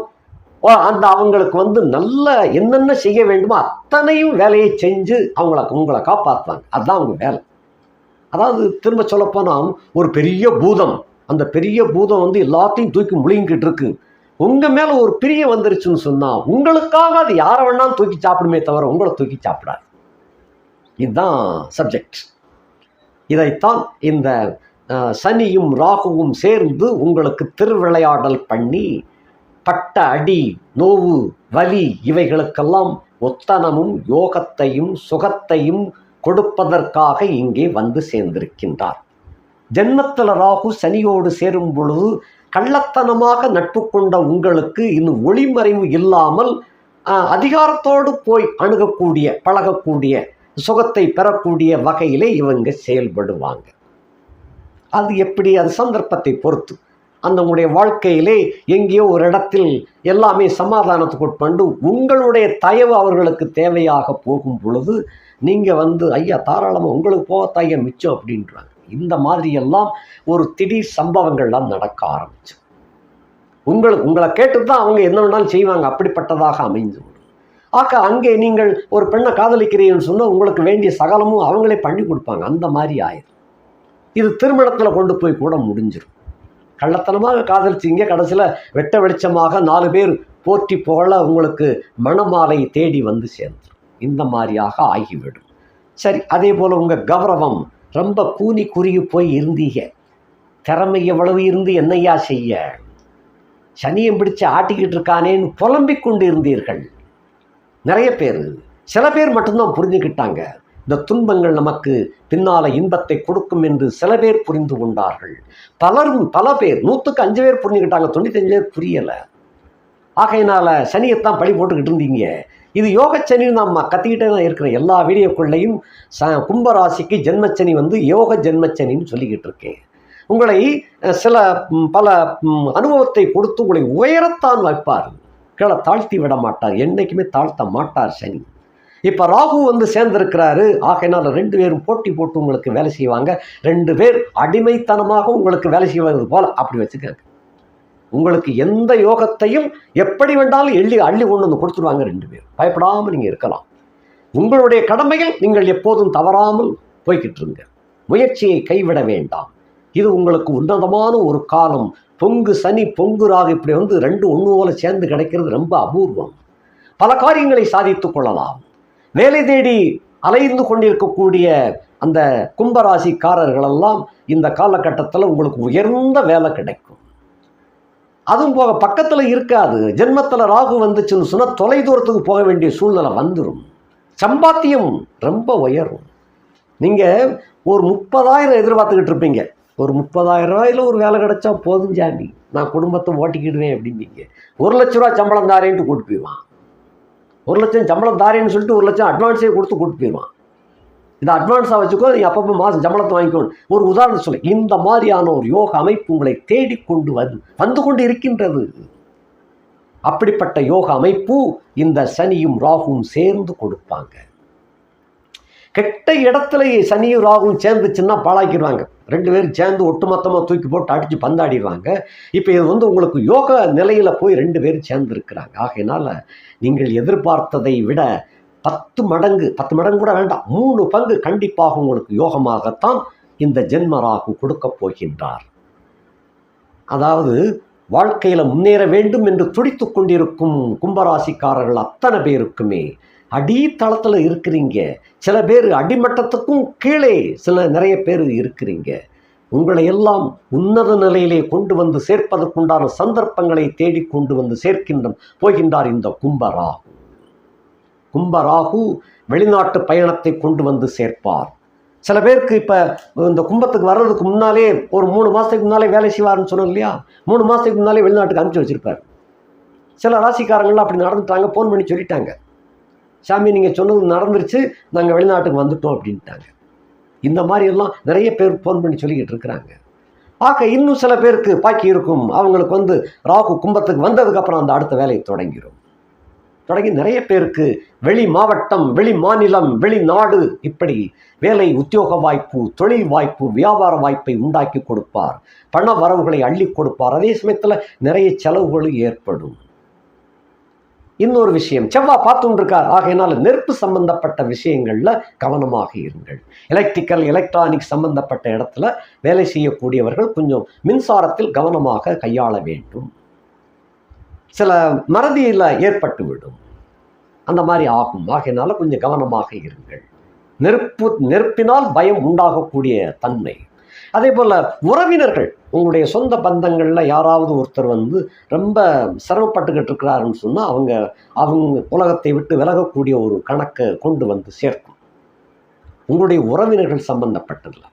அந்த அவங்களுக்கு வந்து நல்ல என்னென்ன செய்ய வேண்டுமோ அத்தனையும் வேலையை செஞ்சு உங்களை காப்பாற்றுவாங்க. அதுதான் அவங்க வேலை. அதாவது திரும்ப சொல்லப்போனால் ஒரு பெரிய பூதம், அந்த பெரிய பூதம் வந்து எல்லாத்தையும் தூக்கி முழுங்கிட்டு இருக்கு. உங்கள் மேலே ஒரு பிரிய வந்துருச்சுன்னு சொன்னால் உங்களுக்காக அது யாரை வேணாலும் தூக்கி சாப்பிடுமே தவிர உங்களை தூக்கி சாப்பிடாது. இதுதான் சப்ஜெக்ட். இதைத்தான் இந்த சனியும் ராகுவும் சேர்ந்து உங்களுக்கு திருவிளையாடல் பண்ணி பட்ட அடி, நோவு, வலி இவைகளுக்கெல்லாம் ஒத்தனமும் யோகத்தையும் சுகத்தையும் கொடுப்பதற்காக இங்கே வந்து சேர்ந்திருக்கின்றார். ஜென்மத்தில் ராகு சனியோடு சேரும் பொழுது கள்ளத்தனமாக நட்பு கொண்ட உங்களுக்கு இன்னும் ஒளிமறைவு இல்லாமல் அதிகாரத்தோடு போய் அணுகக்கூடிய பழகக்கூடிய சுகத்தை பெறக்கூடிய வகையிலே இவங்க செயல்படுவாங்க. அது எப்படி, அது சந்தர்ப்பத்தை பொறுத்து. அந்த உங்களுடைய வாழ்க்கையிலே எங்கேயோ ஒரு இடத்தில் எல்லாமே சமாதானத்துக்கு உட்பண்டு உங்களுடைய தயவு அவர்களுக்கு தேவையாக போகும் பொழுது நீங்கள் வந்து ஐயா தாராளமாக உங்களுக்கு போக தாயா மிச்சம் அப்படின்றாங்க. இந்த மாதிரியெல்லாம் ஒரு திடீர் சம்பவங்கள்லாம் நடக்க ஆரம்பிச்சு உங்களை கேட்டு தான் அவங்க என்ன வேணாலும் செய்வாங்க. அப்படிப்பட்டதாக அமைந்து ஆக அங்கே நீங்கள் ஒரு பெண்ணை காதலிக்கிறீங்கன்னு சொன்னால் உங்களுக்கு வேண்டிய சகலமும் அவங்களே பண்ணி கொடுப்பாங்க. அந்த மாதிரி ஆயிடும். இது திருமணத்தில் கொண்டு போய் கூட முடிஞ்சிடும். கள்ளத்தனமாக காதலிச்சிங்க, கடைசியில் வெட்ட வெளிச்சமாக 4 பேர் போற்றி புகழ உங்களுக்கு மணமாலை தேடி வந்து சேர்ந்துடும். இந்த மாதிரியாக ஆகிவிடும். சரி, அதே போல் உங்கள் கௌரவம் ரொம்ப கூனி குறுகி போய் இருந்தீங்க. திறமை எவ்வளவு இருந்து என்னையா செய்ய, சனியை பிடிச்சு ஆட்டிக்கிட்டு இருக்கானேன்னு புலம்பிக் கொண்டு இருந்தீர்கள். நிறைய பேர், சில பேர் மட்டும்தான் புரிஞ்சுக்கிட்டாங்க. இந்த துன்பங்கள் நமக்கு பின்னால இன்பத்தை கொடுக்கும் என்று சில பேர் புரிந்து கொண்டார்கள். பல பேர் 100க்கு 5 பேர் புரிஞ்சுக்கிட்டாங்க, 95 பேர் புரியலை. ஆகையினால சனியைத்தான் பழி போட்டுக்கிட்டு இருந்தீங்க. இது யோகச்சனின்னு நம்ம கத்திக்கிட்டே தான் இருக்கிறேன். எல்லா வீடியோக்குள்ளையும் கும்பராசிக்கு ஜென்மச்சனி வந்து யோக ஜென்மச்சனின்னு சொல்லிக்கிட்டு இருக்கேன். உங்களை பல அனுபவத்தை கொடுத்து உங்களை உயரத்தான் வைப்பார், கீழே தாழ்த்தி விட மாட்டார். என்றைக்குமே தாழ்த்த மாட்டார் சனி. இப்போ ராகு வந்து சேர்ந்திருக்கிறாரு. ஆகையினால 2 பேரும் போட்டி போட்டு உங்களுக்கு வேலை செய்வாங்க. 2 பேர் அடிமைத்தனமாக உங்களுக்கு வேலை செய்வது போல அப்படி வச்சுக்கோங்க. உங்களுக்கு எந்த யோகத்தையும் எப்படி வேண்டாலும் அள்ளி கொண்டு வந்து கொடுத்துருவாங்க. 2 பேர் பயப்படாமல் நீங்கள் இருக்கலாம். உங்களுடைய கடமையில் நீங்கள் எப்போதும் தவறாமல் போய்கிட்டு இருங்க. முயற்சியை கைவிட வேண்டாம். இது உங்களுக்கு உன்னதமான ஒரு காலம் பொங்கு சனி பொங்கு ராகு இப்படி வந்து ரெண்டு ஒன்று போல சேர்ந்து கிடைக்கிறது ரொம்ப அபூர்வம். பல காரியங்களை சாதித்து கொள்ளலாம். வேலை தேடி அலைந்து கொண்டிருக்கக்கூடிய அந்த கும்பராசிக்காரர்களெல்லாம் இந்த காலகட்டத்தில் உங்களுக்கு உயர்ந்த வேலை கிடைக்கும். அதுவும் போக பக்கத்தில் இருக்காது. ஜென்மத்தில் ராகு வந்துச்சுன்னு சொன்னால் தொலை தூரத்துக்கு போக வேண்டிய சூழ்நிலை வந்துடும். சம்பாத்தியம் ரொம்ப உயரும். நீங்கள் ஒரு 30,000 எதிர்பார்த்துக்கிட்டு இருப்பீங்க. ஒரு 30,000 ரூபாயில் ஒரு வேலை கிடைச்சா போதும் ஜாமி, நான் குடும்பத்தை ஓட்டிக்கிடுவேன் அப்படின்னீங்க. 1,00,000 ரூபா சம்பளம் தாரேன்ட்டு கூட்டு போயிடுவான். 1,00,000 சம்பளம் தாரேன்னு சொல்லிட்டு 1,00,000 அட்வான்ஸே கொடுத்து கூட்டு போயிடுவான். இதை அட்வான்ஸாக வச்சுக்கோ, நீங்கள் அப்பப்போ மாதம் சம்பளத்தை வாங்கிக்கணும். ஒரு உதாரணம் சொல்ல, இந்த மாதிரியான ஒரு யோக அமைப்பு உங்களை தேடிக்கொண்டு வந்து கொண்டு இருக்கின்றது. அப்படிப்பட்ட யோக அமைப்பு இந்த சனியும் ராகுவும் சேர்ந்து கொடுப்பாங்க. கெட்ட இடத்துல சனியும் ராகுவும் சேர்ந்துச்சுன்னா பாழாக்கிடுவாங்க. 2 பேரும் சேர்ந்து ஒட்டுமொத்தமாக தூக்கி போட்டு அடித்து பந்தாடிடுவாங்க. இப்போ இது வந்து உங்களுக்கு யோக நிலையில் போய் 2 பேரும் சேர்ந்து இருக்கிறாங்க. ஆகையினால நீங்கள் எதிர்பார்த்ததை விட 10 மடங்கு கூட வேண்டாம், 3 பங்கு கண்டிப்பாக உங்களுக்கு யோகமாகத்தான் இந்த ஜென்ம ராகு கொடுக்க போகின்றார். அதாவது வாழ்க்கையில் முன்னேற வேண்டும் என்று துடித்து கொண்டிருக்கும் கும்பராசிக்காரர்கள் அத்தனை பேருக்குமே அடித்தளத்தில் இருக்கிறீங்க. சில பேர் அடிமட்டத்துக்கும் கீழே நிறைய பேர் இருக்கிறீங்க. உங்களை எல்லாம் உன்னத நிலையிலே கொண்டு வந்து சேர்ப்பதற்குண்டான சந்தர்ப்பங்களை தேடி கொண்டு வந்து போகின்றார் இந்த கும்பராகு வெளிநாட்டு பயணத்தை கொண்டு வந்து சேர்ப்பார். சில பேருக்கு இப்போ இந்த கும்பத்துக்கு வர்றதுக்கு முன்னாலே ஒரு 3 மாதத்துக்கு முன்னாலே வேலை செய்வார்னு சொன்னோம் இல்லையா, 3 மாதத்துக்கு முன்னாலே வெளிநாட்டுக்கு அனுப்பிச்சி வச்சுருப்பார். சில ராசிக்காரங்களாம் அப்படி நடந்துட்டாங்க. ஃபோன் பண்ணி சொல்லிட்டாங்க, சாமி நீங்கள் சொன்னது நடந்துருச்சு, நாங்கள் வெளிநாட்டுக்கு வந்துட்டோம் அப்படின்ட்டாங்க. இந்த மாதிரியெல்லாம் நிறைய பேர் ஃபோன் பண்ணி சொல்லிக்கிட்டு இருக்கிறாங்க. இன்னும் சில பேருக்கு பாக்கி இருக்கும். அவங்களுக்கு வந்து ராகு கும்பத்துக்கு வந்ததுக்கப்புறம் அந்த அடுத்த வேலையை தொடங்கி நிறைய பேருக்கு வெளி மாவட்டம், வெளி மாநிலம், வெளிநாடு இப்படி வேலை, உத்தியோக வாய்ப்பு, தொழில் வாய்ப்பு, வியாபார வாய்ப்பை உண்டாக்கி கொடுப்பார். பண வரவுகளை அள்ளி கொடுப்பார். அதே சமயத்தில் நிறைய செலவுகளும் ஏற்படும். இன்னொரு விஷயம், செவ்வாய் பார்த்துட்டு இருக்கார். ஆகையினால நெருப்பு சம்பந்தப்பட்ட விஷயங்களில் கவனமாக இருங்கள். எலக்ட்ரானிக் சம்பந்தப்பட்ட இடத்துல வேலை செய்யக்கூடியவர்கள் கொஞ்சம் மின்சாரத்தில் கவனமாக கையாள வேண்டும். சில மறதியில் ஏற்பட்டுவிடும், அந்த மாதிரி ஆகும். ஆகையினால கொஞ்சம் கவனமாக இருங்கள். நெருப்பினால் பயம் உண்டாகக்கூடிய தன்மை. அதே போல் உறவினர்கள், உங்களுடைய சொந்த பந்தங்களில் யாராவது ஒருத்தர் வந்து ரொம்ப சிரமப்பட்டுக்கிட்டு இருக்கிறாருன்னு சொன்னால் அவங்க உலகத்தை விட்டு விலகக்கூடிய ஒரு கணக்கை கொண்டு வந்து சேர்க்கும். உங்களுடைய உறவினர்கள் சம்பந்தப்பட்டதில்லை.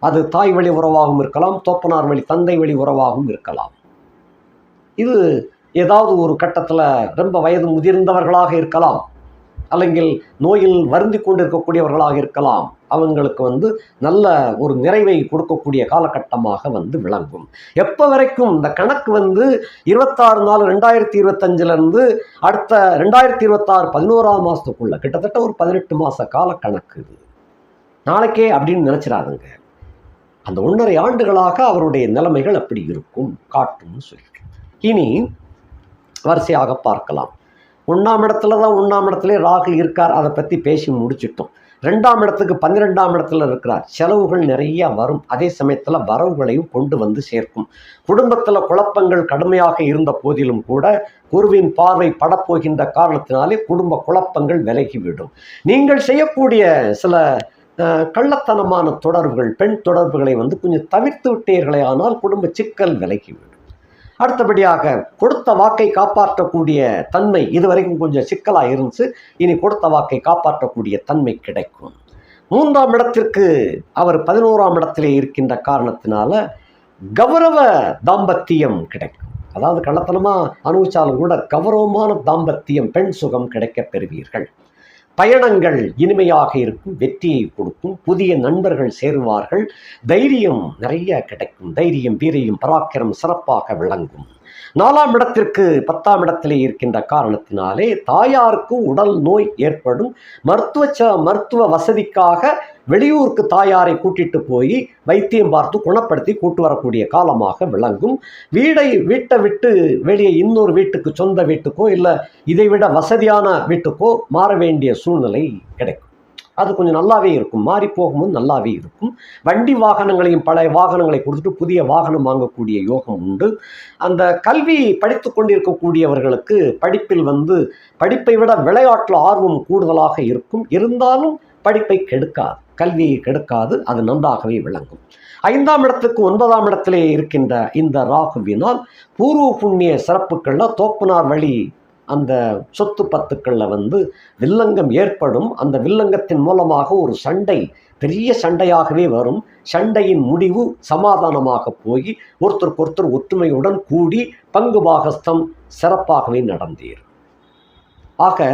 அது தாய் வழி உறவாகவும் இருக்கலாம், தோப்பனார் வழி தந்தை வழி உறவாகவும் இருக்கலாம். இது ஏதாவது ஒரு கட்டத்தில் ரொம்ப வயது முதிர்ந்தவர்களாக இருக்கலாம், അല്ലെങ്കിൽ நோயில் வருந்தி கொண்டிருக்கக்கூடியவர்களாக இருக்கலாம். அவங்களுக்கு வந்து நல்ல ஒரு நிறைவை கொடுக்கக்கூடிய காலகட்டமாக வந்து விளங்கும். எப்போ வரைக்கும் இந்த கணக்கு வந்து 26/4/2025 அடுத்த 2026 11ஆம் மாதத்துக்குள்ள கிட்டத்தட்ட ஒரு 18 மாத கால கணக்கு. இது நாளைக்கே அப்படின்னு நினச்சிடாதுங்க. அந்த 1.5 ஆண்டுகளாக அவருடைய நிலைமைகள் அப்படி இருக்கும், காட்டும்னு சொல்லியிருக்கேன். இனி வரிசையாக பார்க்கலாம். 1ஆம் இடத்துல தான் 1ஆம் இடத்துல ராகு இருக்கார், அதை பற்றி பேசி முடிச்சிட்டோம். 2ஆம் இடத்துக்கு 12ஆம் இடத்துல இருக்கிறார். செலவுகள் நிறைய வரும், அதே சமயத்தில் வரவுகளையும் கொண்டு வந்து சேர்க்கும். குடும்பத்தில் குழப்பங்கள் கடுமையாக இருந்த போதிலும் கூட குருவின் பார்வை படப்போகின்ற காரணத்தினாலே குடும்ப குழப்பங்கள் விலகிவிடும். நீங்கள் செய்யக்கூடிய சில கள்ளத்தனமான தொடர்புகள், பெண் தொடர்புகளை வந்து கொஞ்சம் தவிர்த்து விட்டீர்களே ஆனால் குடும்ப சிக்கல் விலகிவிடும். அடுத்தபடியாக கொடுத்த வாக்கை காப்பாற்றக்கூடிய தன்மை இதுவரைக்கும் கொஞ்சம் சிக்கலாக இருந்துச்சு, இனி கொடுத்த வாக்கை காப்பாற்றக்கூடிய தன்மை கிடைக்கும். 3ஆம் இடத்திற்கு அவர் 11ஆம் இடத்திலே இருக்கின்ற காரணத்தினால கௌரவ தாம்பத்தியம் கிடைக்கும். அதாவது கள்ளத்தனமாக அனுபவிச்சாலும் கூட கௌரவமான தாம்பத்தியம், பெண் சுகம் கிடைக்க பெறுவீர்கள். பயணங்கள் இனிமையாக இருக்கும், வெற்றியை கொடுக்கும், புதிய நண்பர்கள் சேருவார்கள், தைரியம் நிறைய கிடைக்கும், தைரியம், வீரியம், பராக்கிரம் சிறப்பாக விளங்கும். 4ஆம் இடத்திற்கு 10ஆம் இடத்திலே இருக்கின்ற காரணத்தினாலே தாயாருக்கு உடல் நோய் ஏற்படும். மருத்துவ வசதிக்காக வெளியூருக்கு தாயாரை கூட்டிட்டு போய் வைத்தியம் பார்த்து குணப்படுத்தி கூட்டு வரக்கூடிய காலமாக விளங்கும். வீட்டை விட்டு வெளியே இன்னொரு வீட்டுக்கு, சொந்த வீட்டுக்கோ இல்லை இதை விட வசதியான வீட்டுக்கோ மாற வேண்டிய சூழ்நிலை கிடைக்கும். அது கொஞ்சம் நல்லாவே இருக்கும். மாறி போகும்போது நல்லாவே இருக்கும். வண்டி வாகனங்களையும் பழைய வாகனங்களை கொடுத்துட்டு புதிய வாகனம் வாங்கக்கூடிய யோகம் உண்டு. அந்த கல்வி படித்து கொண்டிருக்கக்கூடியவர்களுக்கு படிப்பில் படிப்பை விட விளையாட்டில் ஆர்வம் கூடுதலாக இருக்கும். இருந்தாலும் படிப்பை கெடுக்காது, கல்வியை கெடுக்காது, அது நன்றாகவே விளங்கும். 5ஆம் இடத்துக்கு 9ஆம் இடத்திலே இருக்கின்ற இந்த ராகுவினால் பூர்வ புண்ணிய சிறப்புகளில் தோப்பனார் வழி அந்த சொத்து பத்துக்களில் வில்லங்கம் ஏற்படும். அந்த வில்லங்கத்தின் மூலமாக ஒரு சண்டை, பெரிய சண்டையாகவே வரும். சண்டையின் முடிவு சமாதானமாக போய் ஒருத்தருக்கு ஒற்றுமையுடன் கூடி பங்கு பாகஸ்தம் சிறப்பாகவே நடந்தேறும். ஆக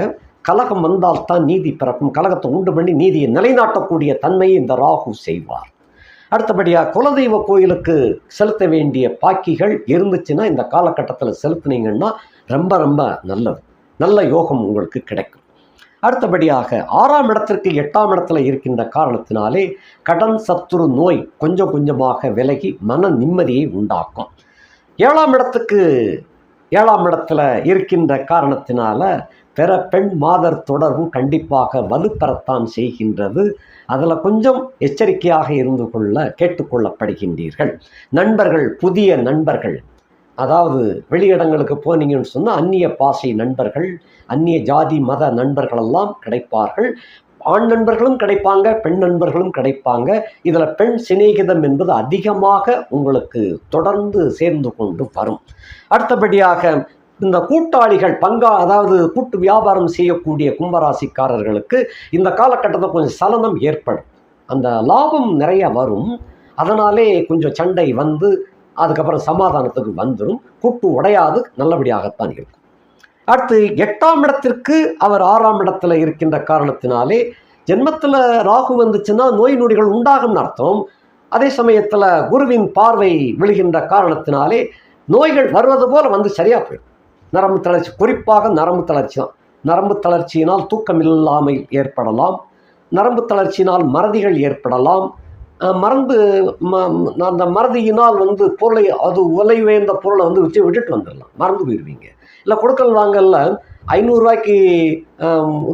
கலகம் வந்தால்தான் நீதி பிறக்கும். கலகத்தை உண்டு பண்ணி நீதியை நிலைநாட்டக்கூடிய தன்மையை இந்த ராகு செய்வார். அடுத்தபடியாக குலதெய்வ கோயிலுக்கு செலுத்த வேண்டிய பாக்கிகள் இருந்துச்சுன்னா இந்த காலகட்டத்தில் செலுத்தினீங்கன்னா ரொம்ப ரொம்ப நல்லது, நல்ல யோகம் உங்களுக்கு கிடைக்கும். அடுத்தபடியாக 6ஆம் இடத்திற்கு 8ஆம் இடத்துல இருக்கின்ற காரணத்தினாலே கடன் சத்துரு நோய் கொஞ்சம் கொஞ்சமாக விலகி மன நிம்மதியை உண்டாக்கும். 7ஆம் இடத்துல இருக்கின்ற காரணத்தினால பிற பெண் மாதர் தொடர்பும் கண்டிப்பாக வலுப்பெறத்தான் செய்கின்றது. அதில் கொஞ்சம் எச்சரிக்கையாக இருந்து கொள்ள கேட்டுக்கொள்ளப்படுகின்றீர்கள். நண்பர்கள், புதிய நண்பர்கள், அதாவது வெளியிடங்களுக்கு போனீங்கன்னு சொன்னால் அந்நிய பாசை நண்பர்கள், அந்நிய ஜாதி மத நண்பர்களெல்லாம் கிடைப்பார்கள். ஆண் நண்பர்களும் கிடைப்பாங்க, பெண் நண்பர்களும் கிடைப்பாங்க. இதில் பெண் சிநேகிதம் என்பது அதிகமாக உங்களுக்கு தொடர்ந்து சேர்ந்து கொண்டு வரும். அடுத்தபடியாக இந்த கூட்டாளிகள் அதாவது கூட்டு வியாபாரம் செய்யக்கூடிய கும்பராசிக்காரர்களுக்கு இந்த காலகட்டத்தில் கொஞ்சம் சலனம் ஏற்படும். அந்த லாபம் நிறைய வரும். அதனாலே கொஞ்சம் சண்டை அதுக்கப்புறம் சமாதானத்துக்கு வந்துடும். கூட்டு உடையாது, நல்லபடியாகத்தான் இருக்கும். அடுத்து 8ஆம் இடத்திற்கு அவர் 6ஆம் இடத்துல இருக்கின்ற காரணத்தினாலே ஜென்மத்தில் ராகு வந்துச்சுன்னா நோய் நொடிகள் உண்டாகும்னு அர்த்தம். அதே சமயத்தில் குருவின் பார்வை விழுகின்ற காரணத்தினாலே நோய்கள் வருவது போல சரியாக போயிடும். நரம்பு தளர்ச்சி, குறிப்பாக நரம்பு தளர்ச்சி தான். நரம்பு தளர்ச்சியினால் தூக்கம் இல்லாமல் ஏற்படலாம். நரம்பு தளர்ச்சியினால் மறதிகள் ஏற்படலாம். அந்த மறதியினால் பொருளை, அது உலை உயர்ந்த பொருளை விட்டுட்டு வந்துடலாம், மறந்து போயிடுவீங்க. இல்லை கொடுக்கல் வாங்கல 500 ரூபாய்க்கு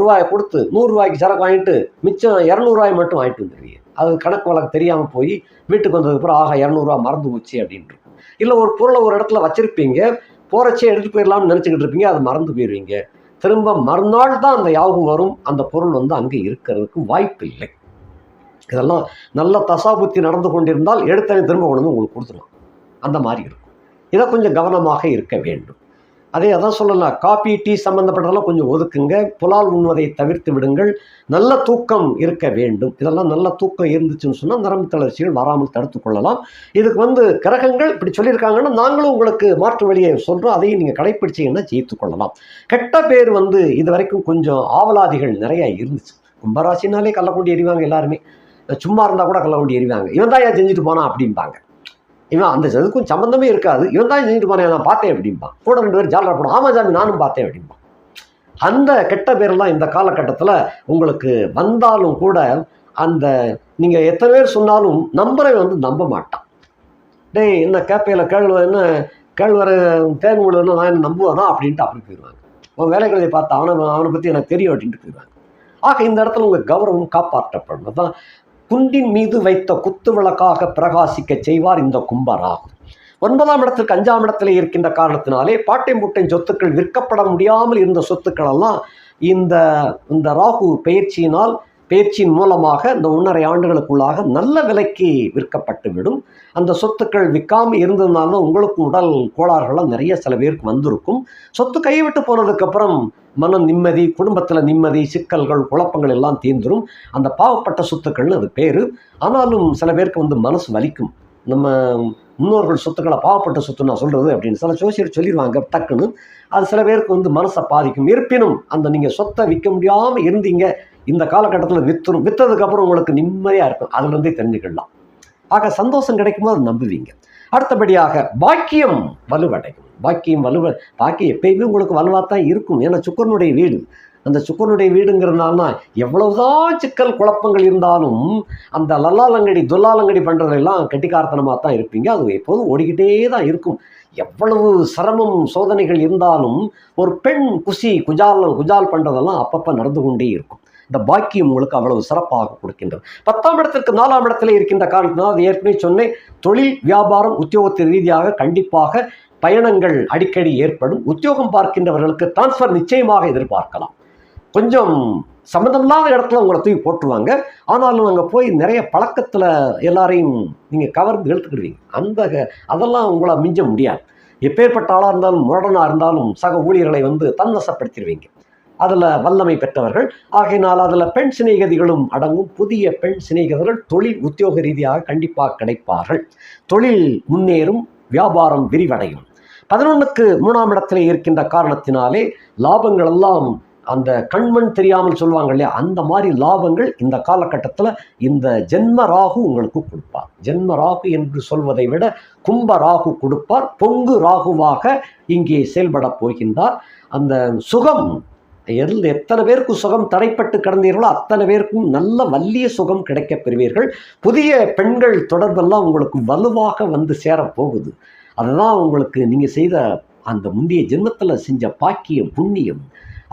ரூபாயை கொடுத்து 100 ரூபாய்க்கு சரக்கு வாங்கிட்டு மிச்சம் 200 ரூபாய் மட்டும் வாங்கிட்டு வந்துடுவீங்க. அது கணக்கு வழக்கு தெரியாமல் போய் வீட்டுக்கு வந்ததுக்கப்புறம் 200 ரூபா மறந்து போச்சு அப்படின்ட்டு. இல்லை ஒரு பொருளை ஒரு இடத்துல வச்சுருப்பீங்க, போகிறச்சே எடுத்துகிட்டு போயிடலாம்னு நினச்சிக்கிட்டு இருப்பீங்க, அது மறந்து போயிடுவீங்க. திரும்ப மறுநாள் தான் அந்த யாவும் வரும். அந்த பொருள் அங்கே இருக்கிறதுக்கு வாய்ப்பு இல்லை. இதெல்லாம் நல்ல தசாபுத்தி நடந்து கொண்டிருந்தால் எடுத்தனை திரும்ப கொண்டு உங்களுக்கு கொடுத்துடலாம். அந்த மாதிரி இருக்கும். இதை கொஞ்சம் கவனமாக இருக்க வேண்டும். அதான் சொல்லலாம், காபி டீ சம்மந்தப்பட்டதெல்லாம் கொஞ்சம் ஒதுக்குங்க. புலால் உண்வதை தவிர்த்து விடுங்கள். நல்ல தூக்கம் இருக்க வேண்டும். இதெல்லாம் நல்ல தூக்கம் இருந்துச்சுன்னு சொன்னால் நரம்பு தளர்ச்சிகள் வராமல் தடுத்து கொள்ளலாம். இதுக்கு கிரகங்கள் இப்படி சொல்லியிருக்காங்கன்னா நாங்களும் உங்களுக்கு மாற்று வழியை சொல்கிறோம். அதையும் நீங்கள் கடைப்பிடிச்சிங்கன்னா ஜெயித்து கொள்ளலாம். கெட்ட பேர் இது வரைக்கும் கொஞ்சம் ஆவலாதிகள் நிறைய இருந்துச்சு. கும்பராசினாலே கள்ளக்குண்டி எறிவாங்க எல்லாருமே. சும்மா இருந்தால் கூட கள்ளக்குண்டி எறிவாங்க. இவன் தான் ஏன் செஞ்சுட்டு போனான் அப்படிம்பாங்க. இவன் அந்த இதுக்கும் சம்மந்தமே இருக்காது. இவன் தான் செஞ்சுட்டு போனேன், நான் பார்த்தேன் அப்படிம்பான். கூட 2 பேர் ஜாலரா போடும், ஆமா சாமி நானும் பார்த்தேன் அப்படிம்பான். அந்த கெட்ட பேரெல்லாம் இந்த காலகட்டத்தில் உங்களுக்கு வந்தாலும் கூட அந்த நீங்கள் எத்தனை பேர் சொன்னாலும் நம்பரை நம்ப மாட்டான். டேய் என்ன கேப்பையில் கேழ்வர தேன் விழுதுன்னா நான் என்ன நம்புவானா அப்படின்ட்டு அப்படி போயிடுவாங்க. அவன் வேலைகளை பார்த்து அவனை பற்றி எனக்கு தெரியும் அப்படின்ட்டு போயிடுவாங்க. ஆக இந்த இடத்துல உங்கள் கௌரவம் காப்பாற்றப்படும். அதான் குண்டின் மீது வைத்த குத்து விளக்காக பிரகாசிக்க செய்வார் இந்த கும்பராகு. 9ஆம் இடத்திற்கு 5ஆம் இடத்துல இருக்கின்ற காரணத்தினாலே பாட்டை முட்டை சொத்துக்கள் விற்கப்பட முடியாமல் இருந்த சொத்துக்கள் எல்லாம் இந்த ராகு பயிற்சியின் மூலமாக இந்த 1.5 ஆண்டுகளுக்குள்ளாக நல்ல விலைக்கு விற்கப்பட்டு விடும். அந்த சொத்துக்கள் விற்காமல் இருந்ததுனால உங்களுக்கு உடல் கோளாறுகள்லாம் நிறைய சில பேருக்கு வந்திருக்கும். சொத்து கையை விட்டு போனதுக்கப்புறம் மன நிம்மதி, குடும்பத்தில் நிம்மதி, சிக்கல்கள், குழப்பங்கள் எல்லாம் தீர்ந்துடும். அந்த பாவப்பட்ட சொத்துக்கள்னு அது பேர். ஆனாலும் சில பேருக்கு மனசு வலிக்கும். நம்ம முன்னோர்கள் சொத்துக்களை பாவப்பட்ட சொத்து நான் சொல்கிறது அப்படின்னு சில ஜோசியர் சொல்லிடுவாங்க டக்குன்னு. அது சில பேருக்கு மனசை பாதிக்கும். இருப்பினும் அந்த நீங்கள் சொத்தை விற்க முடியாமல் இருந்தீங்க, இந்த காலகட்டத்தில் விற்றதுக்கப்புறம் உங்களுக்கு நிம்மதியாக இருக்கும். அதுலேருந்தே தெரிஞ்சுக்கலாம். ஆக சந்தோஷம் கிடைக்கும்போது அது நம்புவீங்க. அடுத்தபடியாக பாக்கியம் வலுவடையும். பாக்கியம் எப்பயுமே உங்களுக்கு வலுவாகத்தான் இருக்கும். ஏன்னா சுக்கரனுடைய வீடு. அந்த சுக்கரனுடைய வீடுங்கிறதுனால எவ்வளவுதான் சிக்கல் குழப்பங்கள் இருந்தாலும் அந்த லல்லாலங்கடி துல்லாலங்கடி பண்ணுறதெல்லாம் கெட்டிக்காரத்தனமாக தான் இருப்பீங்க. அது எப்போதும் ஓடிக்கிட்டே தான் இருக்கும். எவ்வளவு சிரமம் சோதனைகள் இருந்தாலும் ஒரு பெண் குஜால் பண்ணுறதெல்லாம் அப்பப்போ நடந்து கொண்டே இருக்கும். இந்த பாக்கியம் உங்களுக்கு அவ்வளவு சிறப்பாக கொடுக்கின்றது. 10ஆம் இடத்திற்கு 4ஆம் இடத்துல இருக்கின்ற காரணத்தினால், அது ஏற்கனவே சொன்னேன், தொழில் வியாபாரம் உத்தியோகத்தின் ரீதியாக கண்டிப்பாக பயணங்கள் அடிக்கடி ஏற்படும். உத்தியோகம் பார்க்கின்றவர்களுக்கு டிரான்ஸ்ஃபர் நிச்சயமாக எதிர்பார்க்கலாம். கொஞ்சம் சம்மந்தமில்லாத இடத்துல உங்களை தூக்கி போட்டுருவாங்க. ஆனாலும் அங்கே போய் நிறைய பழக்கத்தில் எல்லாரையும் நீங்கள் கவர்ந்து இழுத்துக்கிடுவீங்க. அதெல்லாம் உங்களை மிஞ்ச முடியாது. எப்பேற்பட்ட ஆளாக இருந்தாலும், முரடனாக இருந்தாலும் சக ஊழியர்களை தன்வசப்படுத்திடுவீங்க. அதில் வல்லமை பெற்றவர்கள். ஆகையினால் அதில் பெண் சிநேகிதிகளும் அடங்கும். புதிய பெண் சிநேகிதர்கள் தொழில் உத்தியோக ரீதியாக கண்டிப்பாக கிடைப்பார்கள். தொழில் முன்னேறும், வியாபாரம் விரிவடையும். 11க்கு 3ஆம் இடத்துல இருக்கின்ற காரணத்தினாலே லாபங்கள் எல்லாம் அந்த கண்மண் தெரியாமல் சொல்லுவாங்க இல்லையா, அந்த மாதிரி லாபங்கள் இந்த காலகட்டத்தில் இந்த ஜென்ம ராகு உங்களுக்கு கொடுப்பார். ஜென்ம ராகு என்று சொல்வதை விட கும்ப ராகு கொடுப்பார். பொங்கு ராகுவாக இங்கே செயல்பட போகின்றார். அந்த சுகம், எத்தனை பேருக்கு சுகம் தடைப்பட்டு கிடந்தீர்களோ அத்தனை பேருக்கும் நல்ல வலிய சுகம் கிடைக்க பெறுவீர்கள். புதிய பெண்கள் தொடர்பெல்லாம் உங்களுக்கு வலுவாக சேரப்போகுது. அதுதான் உங்களுக்கு நீங்கள் செய்த அந்த முந்தைய ஜென்மத்தில் செஞ்ச பாக்கியம், புண்ணியம்,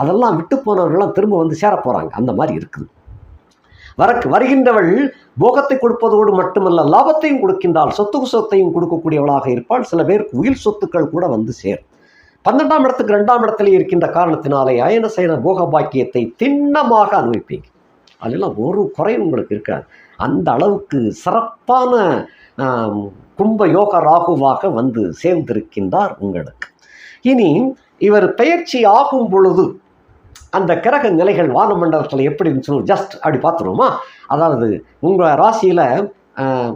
அதெல்லாம் விட்டு போனவர்கள்லாம் திரும்ப சேர போகிறாங்க. அந்த மாதிரி இருக்குது. வருகின்றவள் போகத்தை கொடுப்பதோடு மட்டுமல்ல, லாபத்தையும் கொடுக்கின்றால், சொத்தையும் கொடுக்கக்கூடியவளாக இருப்பாள். சில பேருக்கு உயிர் சொத்துக்கள் கூட சேரும். 12ஆம் இடத்துக்கு 2ஆம் இடத்துல இருக்கின்ற காரணத்தினாலே அயன சயன போக பாக்கியத்தை திண்ணமாக அனுபவிப்பீங்க. அதெல்லாம் ஒரு குறையும் உங்களுக்கு இருக்காது. அந்த அளவுக்கு சிறப்பான கும்ப யோக ராகுவாக சேர்ந்திருக்கின்றார் உங்களுக்கு. இனி இவர் பெயர்ச்சி ஆகும் பொழுது அந்த கிரக நிலைகள் வானமண்டலத்தில் எப்படின்னு சொல்லி ஜஸ்ட் அப்படி பார்த்துருவோமா? அதாவது உங்கள் ராசியில்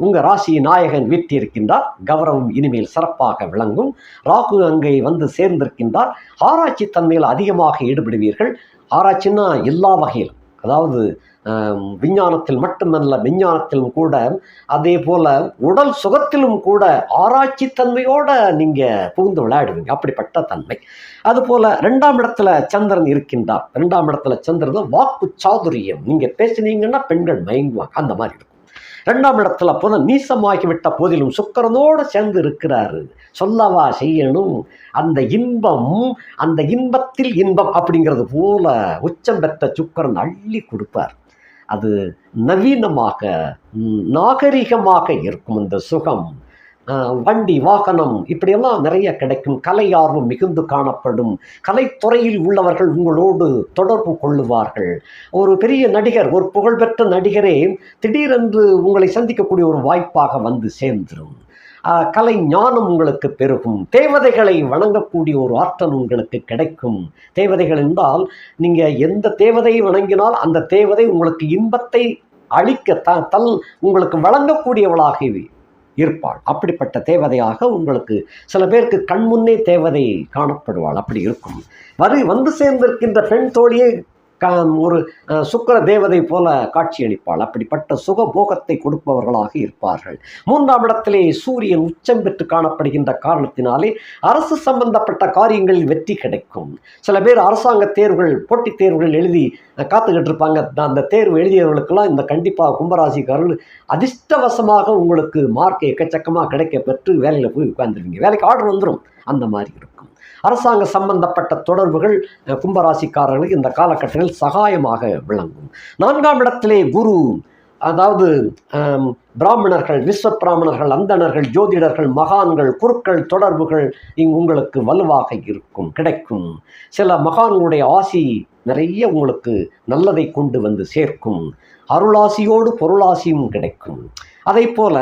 உங்கள் ராசி நாயகன் வீற்றிருக்கின்றார். கௌரவம் இனிமேல் சிறப்பாக விளங்கும். ராகு அங்கே சேர்ந்திருக்கின்றார். ஆராய்ச்சி தன்மையில் அதிகமாக ஈடுபடுவீர்கள். ஆராய்ச்சின்னா எல்லா வகையிலும், அதாவது விஞ்ஞானத்தில் மட்டுமல்ல, விஞ்ஞானத்திலும் கூட, அதே போல் உடல் சுகத்திலும் கூட ஆராய்ச்சி தன்மையோடு நீங்கள் புகுந்து விளையாடுவீங்க. அப்படிப்பட்ட தன்மை. அதுபோல் 2ஆம் இடத்துல சந்திரன் இருக்கின்றார். 2ஆம் இடத்துல சந்திரன் வாக்கு சாதுரியம். நீங்கள் பேசினீங்கன்னா பெண்கள் மயங்குவாங்க. அந்த மாதிரி இருக்கும். 2ஆம் இடத்துல புதன் நீசமாகிவிட்ட போதிலும் சுக்கிரனோடு சேர்ந்து இருக்கிறாரு. சொல்லவா செய்யணும்? அந்த இன்பம், அந்த இன்பத்தில் இன்பம் அப்படிங்கிறது போல உச்சம் பெற்ற சுக்கிரன் அள்ளி கொடுப்பார். அது நவீனமாக, நாகரிகமாக இருக்கும். இந்த சுகம், வண்டி, வாகனம் இப்படியெல்லாம் நிறைய கிடைக்கும். கலை ஆர்வம் மிகுந்து காணப்படும். கலைத்துறையில் உள்ளவர்கள் உங்களோடு தொடர்பு கொள்ளுவார்கள். ஒரு பெரிய நடிகர், ஒரு புகழ்பெற்ற நடிகரே திடீரென்று உங்களை சந்திக்கக்கூடிய ஒரு வாய்ப்பாக சேர்ந்துடும். கலை ஞானம் உங்களுக்கு பெருகும். தேவதைகளை வணங்கக்கூடிய ஒரு ஆற்றல் உங்களுக்கு கிடைக்கும். தேவதைகள் என்றால் நீங்கள் எந்த தேவதையை வணங்கினால் அந்த தேவதை உங்களுக்கு இன்பத்தை அளிக்க உங்களுக்கு வழங்கக்கூடியவளாக இருப்பாள். அப்படிப்பட்ட தேவதையாக உங்களுக்கு சில பேருக்கு கண்முன்னே தேவதை காணப்படுவாள். அப்படி இருக்கும். சேர்ந்திருக்கின்ற பெண் தோழியை ஒரு சுக்கிர தேவதை போல காட்சியளிப்பாள். அப்படிப்பட்ட சுகபோகத்தை கொடுப்பவர்களாக இருப்பார்கள். 3ஆம் இடத்திலே சூரியன் உச்சம் பெற்று காணப்படுகின்ற காரணத்தினாலே அரசு சம்பந்தப்பட்ட காரியங்களில் வெற்றி கிடைக்கும். சில பேர் அரசாங்க தேர்வுகள், போட்டித் தேர்வுகள் எழுதி காத்துக்கிட்டு இருப்பாங்க. அந்த தேர்வு எழுதியவர்களுக்கெல்லாம் இந்த கண்டிப்பாக கும்பராசிக்காரர்கள் அதிர்ஷ்டவசமாக உங்களுக்கு மார்க் எக்கச்சக்கமாக கிடைக்க பெற்று வேலையில் போய் உட்கார்ந்துருவீங்க. வேலைக்கு ஆர்டர் வந்துடும். அந்த மாதிரி இருக்கும். அரசாங்க சம்பந்தப்பட்ட தொடர்புகள் கும்பராசிக்காரர்களுக்கு இந்த காலகட்டத்தில் சகாயமாக விளங்கும். 4ஆம் இடத்திலே குரு, அதாவது பிராமணர்கள், விஸ்வ பிராமணர்கள், அந்தணர்கள், ஜோதிடர்கள், மகான்கள், குருக்கள் தொடர்புகள் உங்களுக்கு வலுவாக கிடைக்கும். சில மகான்களுடைய ஆசி நிறைய உங்களுக்கு நல்லதை கொண்டு சேர்க்கும். அருளாசியோடு பொருளாசியும் கிடைக்கும். அதை போல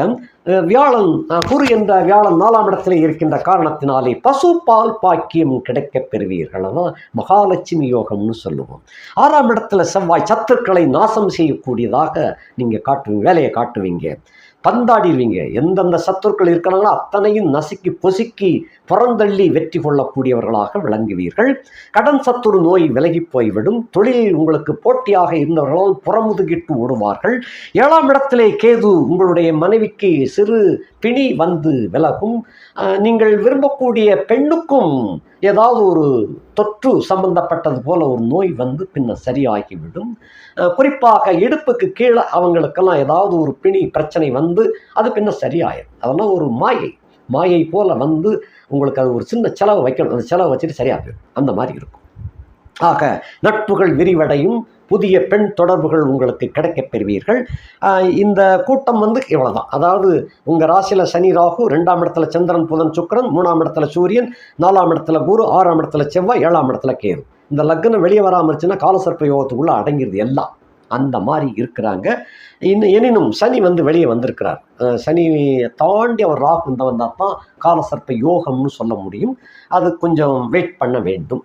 வியாழன், குரு என்ற வியாழன் 4ஆம் இடத்தில் இருக்கின்ற காரணத்தினாலே பசு பால் பாக்கியம் கிடைக்க பெறுவீர்கள். அதான் மகாலட்சுமி யோகம்னு சொல்லுவோம். 6ஆம் இடத்துல செவ்வாய் சத்துருக்களை நாசம் செய்யக்கூடியதாக நீங்கள் வேலையை காட்டுவீங்க. பந்தாடிடுவீங்க. எந்தெந்த சத்துருக்கள் இருக்கிறாங்களோ அத்தனையும் நசுக்கி பொசுக்கி புறந்தள்ளி வெற்றி கொள்ளக்கூடியவர்களாக விளங்குவீர்கள். கடன் சத்துரு நோய் விலகி போய்விடும். தொழிலில் உங்களுக்கு போட்டியாக இருந்தவர்களால் புறமுதுகிட்டு ஓடுவார்கள். 7ஆம் இடத்திலே கேது உங்களுடைய மனைவிக்கு சிறு பிணி விலகும். நீங்கள் விரும்பக்கூடிய பெண்ணுக்கும் ஏதாவது ஒரு தொற்று சம்பந்தப்பட்டது போல ஒரு நோய் பின்ன சரியாகிவிடும். குறிப்பாக இடுப்புக்கு கீழே அவங்களுக்கெல்லாம் ஏதாவது ஒரு பிணி பிரச்சனை அது பின்ன சரியாயிடும். அதெல்லாம் ஒரு மாயை போல உங்களுக்கு அது ஒரு சின்ன செலவு வைக்கணும். அந்த செலவு வச்சுட்டு சரியாக போயிடும். அந்த மாதிரி இருக்கும். ஆக நட்புகள் விரிவடையும், புதிய பெண் தொடர்புகள் உங்களுக்கு கிடைக்கப் பெறுவீர்கள். இந்த கூட்டம் இவ்வளவுதான். அதாவது உங்கள் ராசியில் சனி ராகு, 2ஆம் இடத்துல சந்திரன் புதன் சுக்கிரன், 3ஆம் இடத்துல சூரியன், 4ஆம் இடத்துல குரு, 6ஆம் இடத்துல செவ்வாய், 7ஆம் இடத்துல கேது. இந்த லக்னம் வெளியே வராமல் இருந்துச்சுன்னா காலசர்ப்ப யோகத்துக்குள்ளே அடங்கிடுது எல்லாம். அந்த மாதிரி இருக்கிறாங்க. எனினும் சனி வெளியே வந்திருக்கிறார். சனி தாண்டி அவர் ராகு வந்தால் தான் காலசர்ப்ப யோகம்னு சொல்ல முடியும். அது கொஞ்சம் வெயிட் பண்ண வேண்டும்.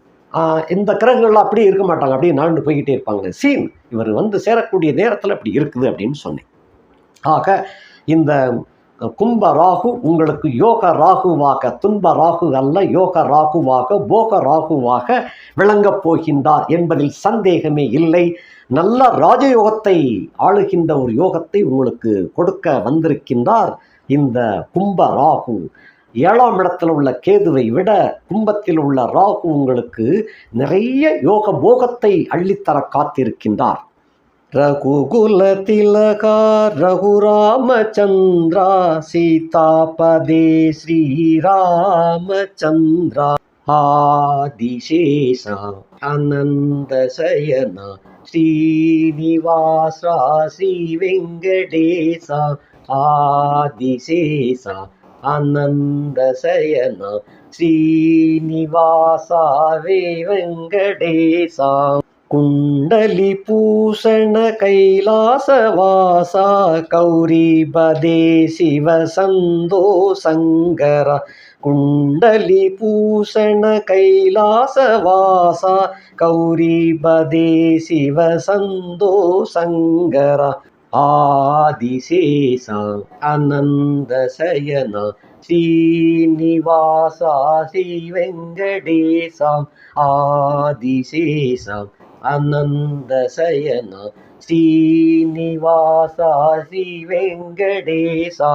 இந்த கிரகங்கள்லாம் அப்படியே இருக்க மாட்டாங்க, அப்படியே நாண்டு போய்கிட்டே இருப்பாங்களே. சீன் இவர் சேரக்கூடிய நேரத்தில் அப்படி இருக்குது அப்படின்னு சொன்னேன். ஆக இந்த கும்ப ராகு உங்களுக்கு யோக ராகுவாக, துன்ப ராகு அல்ல, யோக ராகுவாக, போக ராகுவாக விளங்கப் போகின்றார் என்பதில் சந்தேகமே இல்லை. நல்ல ராஜயோகத்தை ஆளுகின்ற ஒரு யோகத்தை உங்களுக்கு கொடுக்க வந்திருக்கின்றார் இந்த கும்ப ராகு. 7ஆம் இடத்தில் உள்ள கேதுவை விட கும்பத்தில் உள்ள ராகு உங்களுக்கு நிறைய யோக போகத்தை அள்ளித்தர காத்திருக்கின்றார். ரகுகுல திலகா ரகுராமச்சந்திரா சீதாபதே ஸ்ரீராமச்சந்திரா ஆதிசேஷா அனந்தசயனா ஸ்ரீனிவாசா ஸ்ரீ வெங்கடேசா ஆதிசேஷா அனந்தசயனா ஸ்ரீனிவாசா வே வெங்கடேசா குண்டலி பூஷண கைலாசவாசா கௌரிபதே சிவ சந்தோஷங்கர குண்டலி பூஷண கைலாசவாசா கௌரிபதே சிவ சந்தோஷங்கர ஆதிசேஷா அனந்தசயனா ஸ்ரீனிவாசா ஸ்ரீ வெங்கடேசா ஆதிசேஷா அனந்தசயனா ஸ்ரீனிவாசா ஸ்ரீ வெங்கடேசா.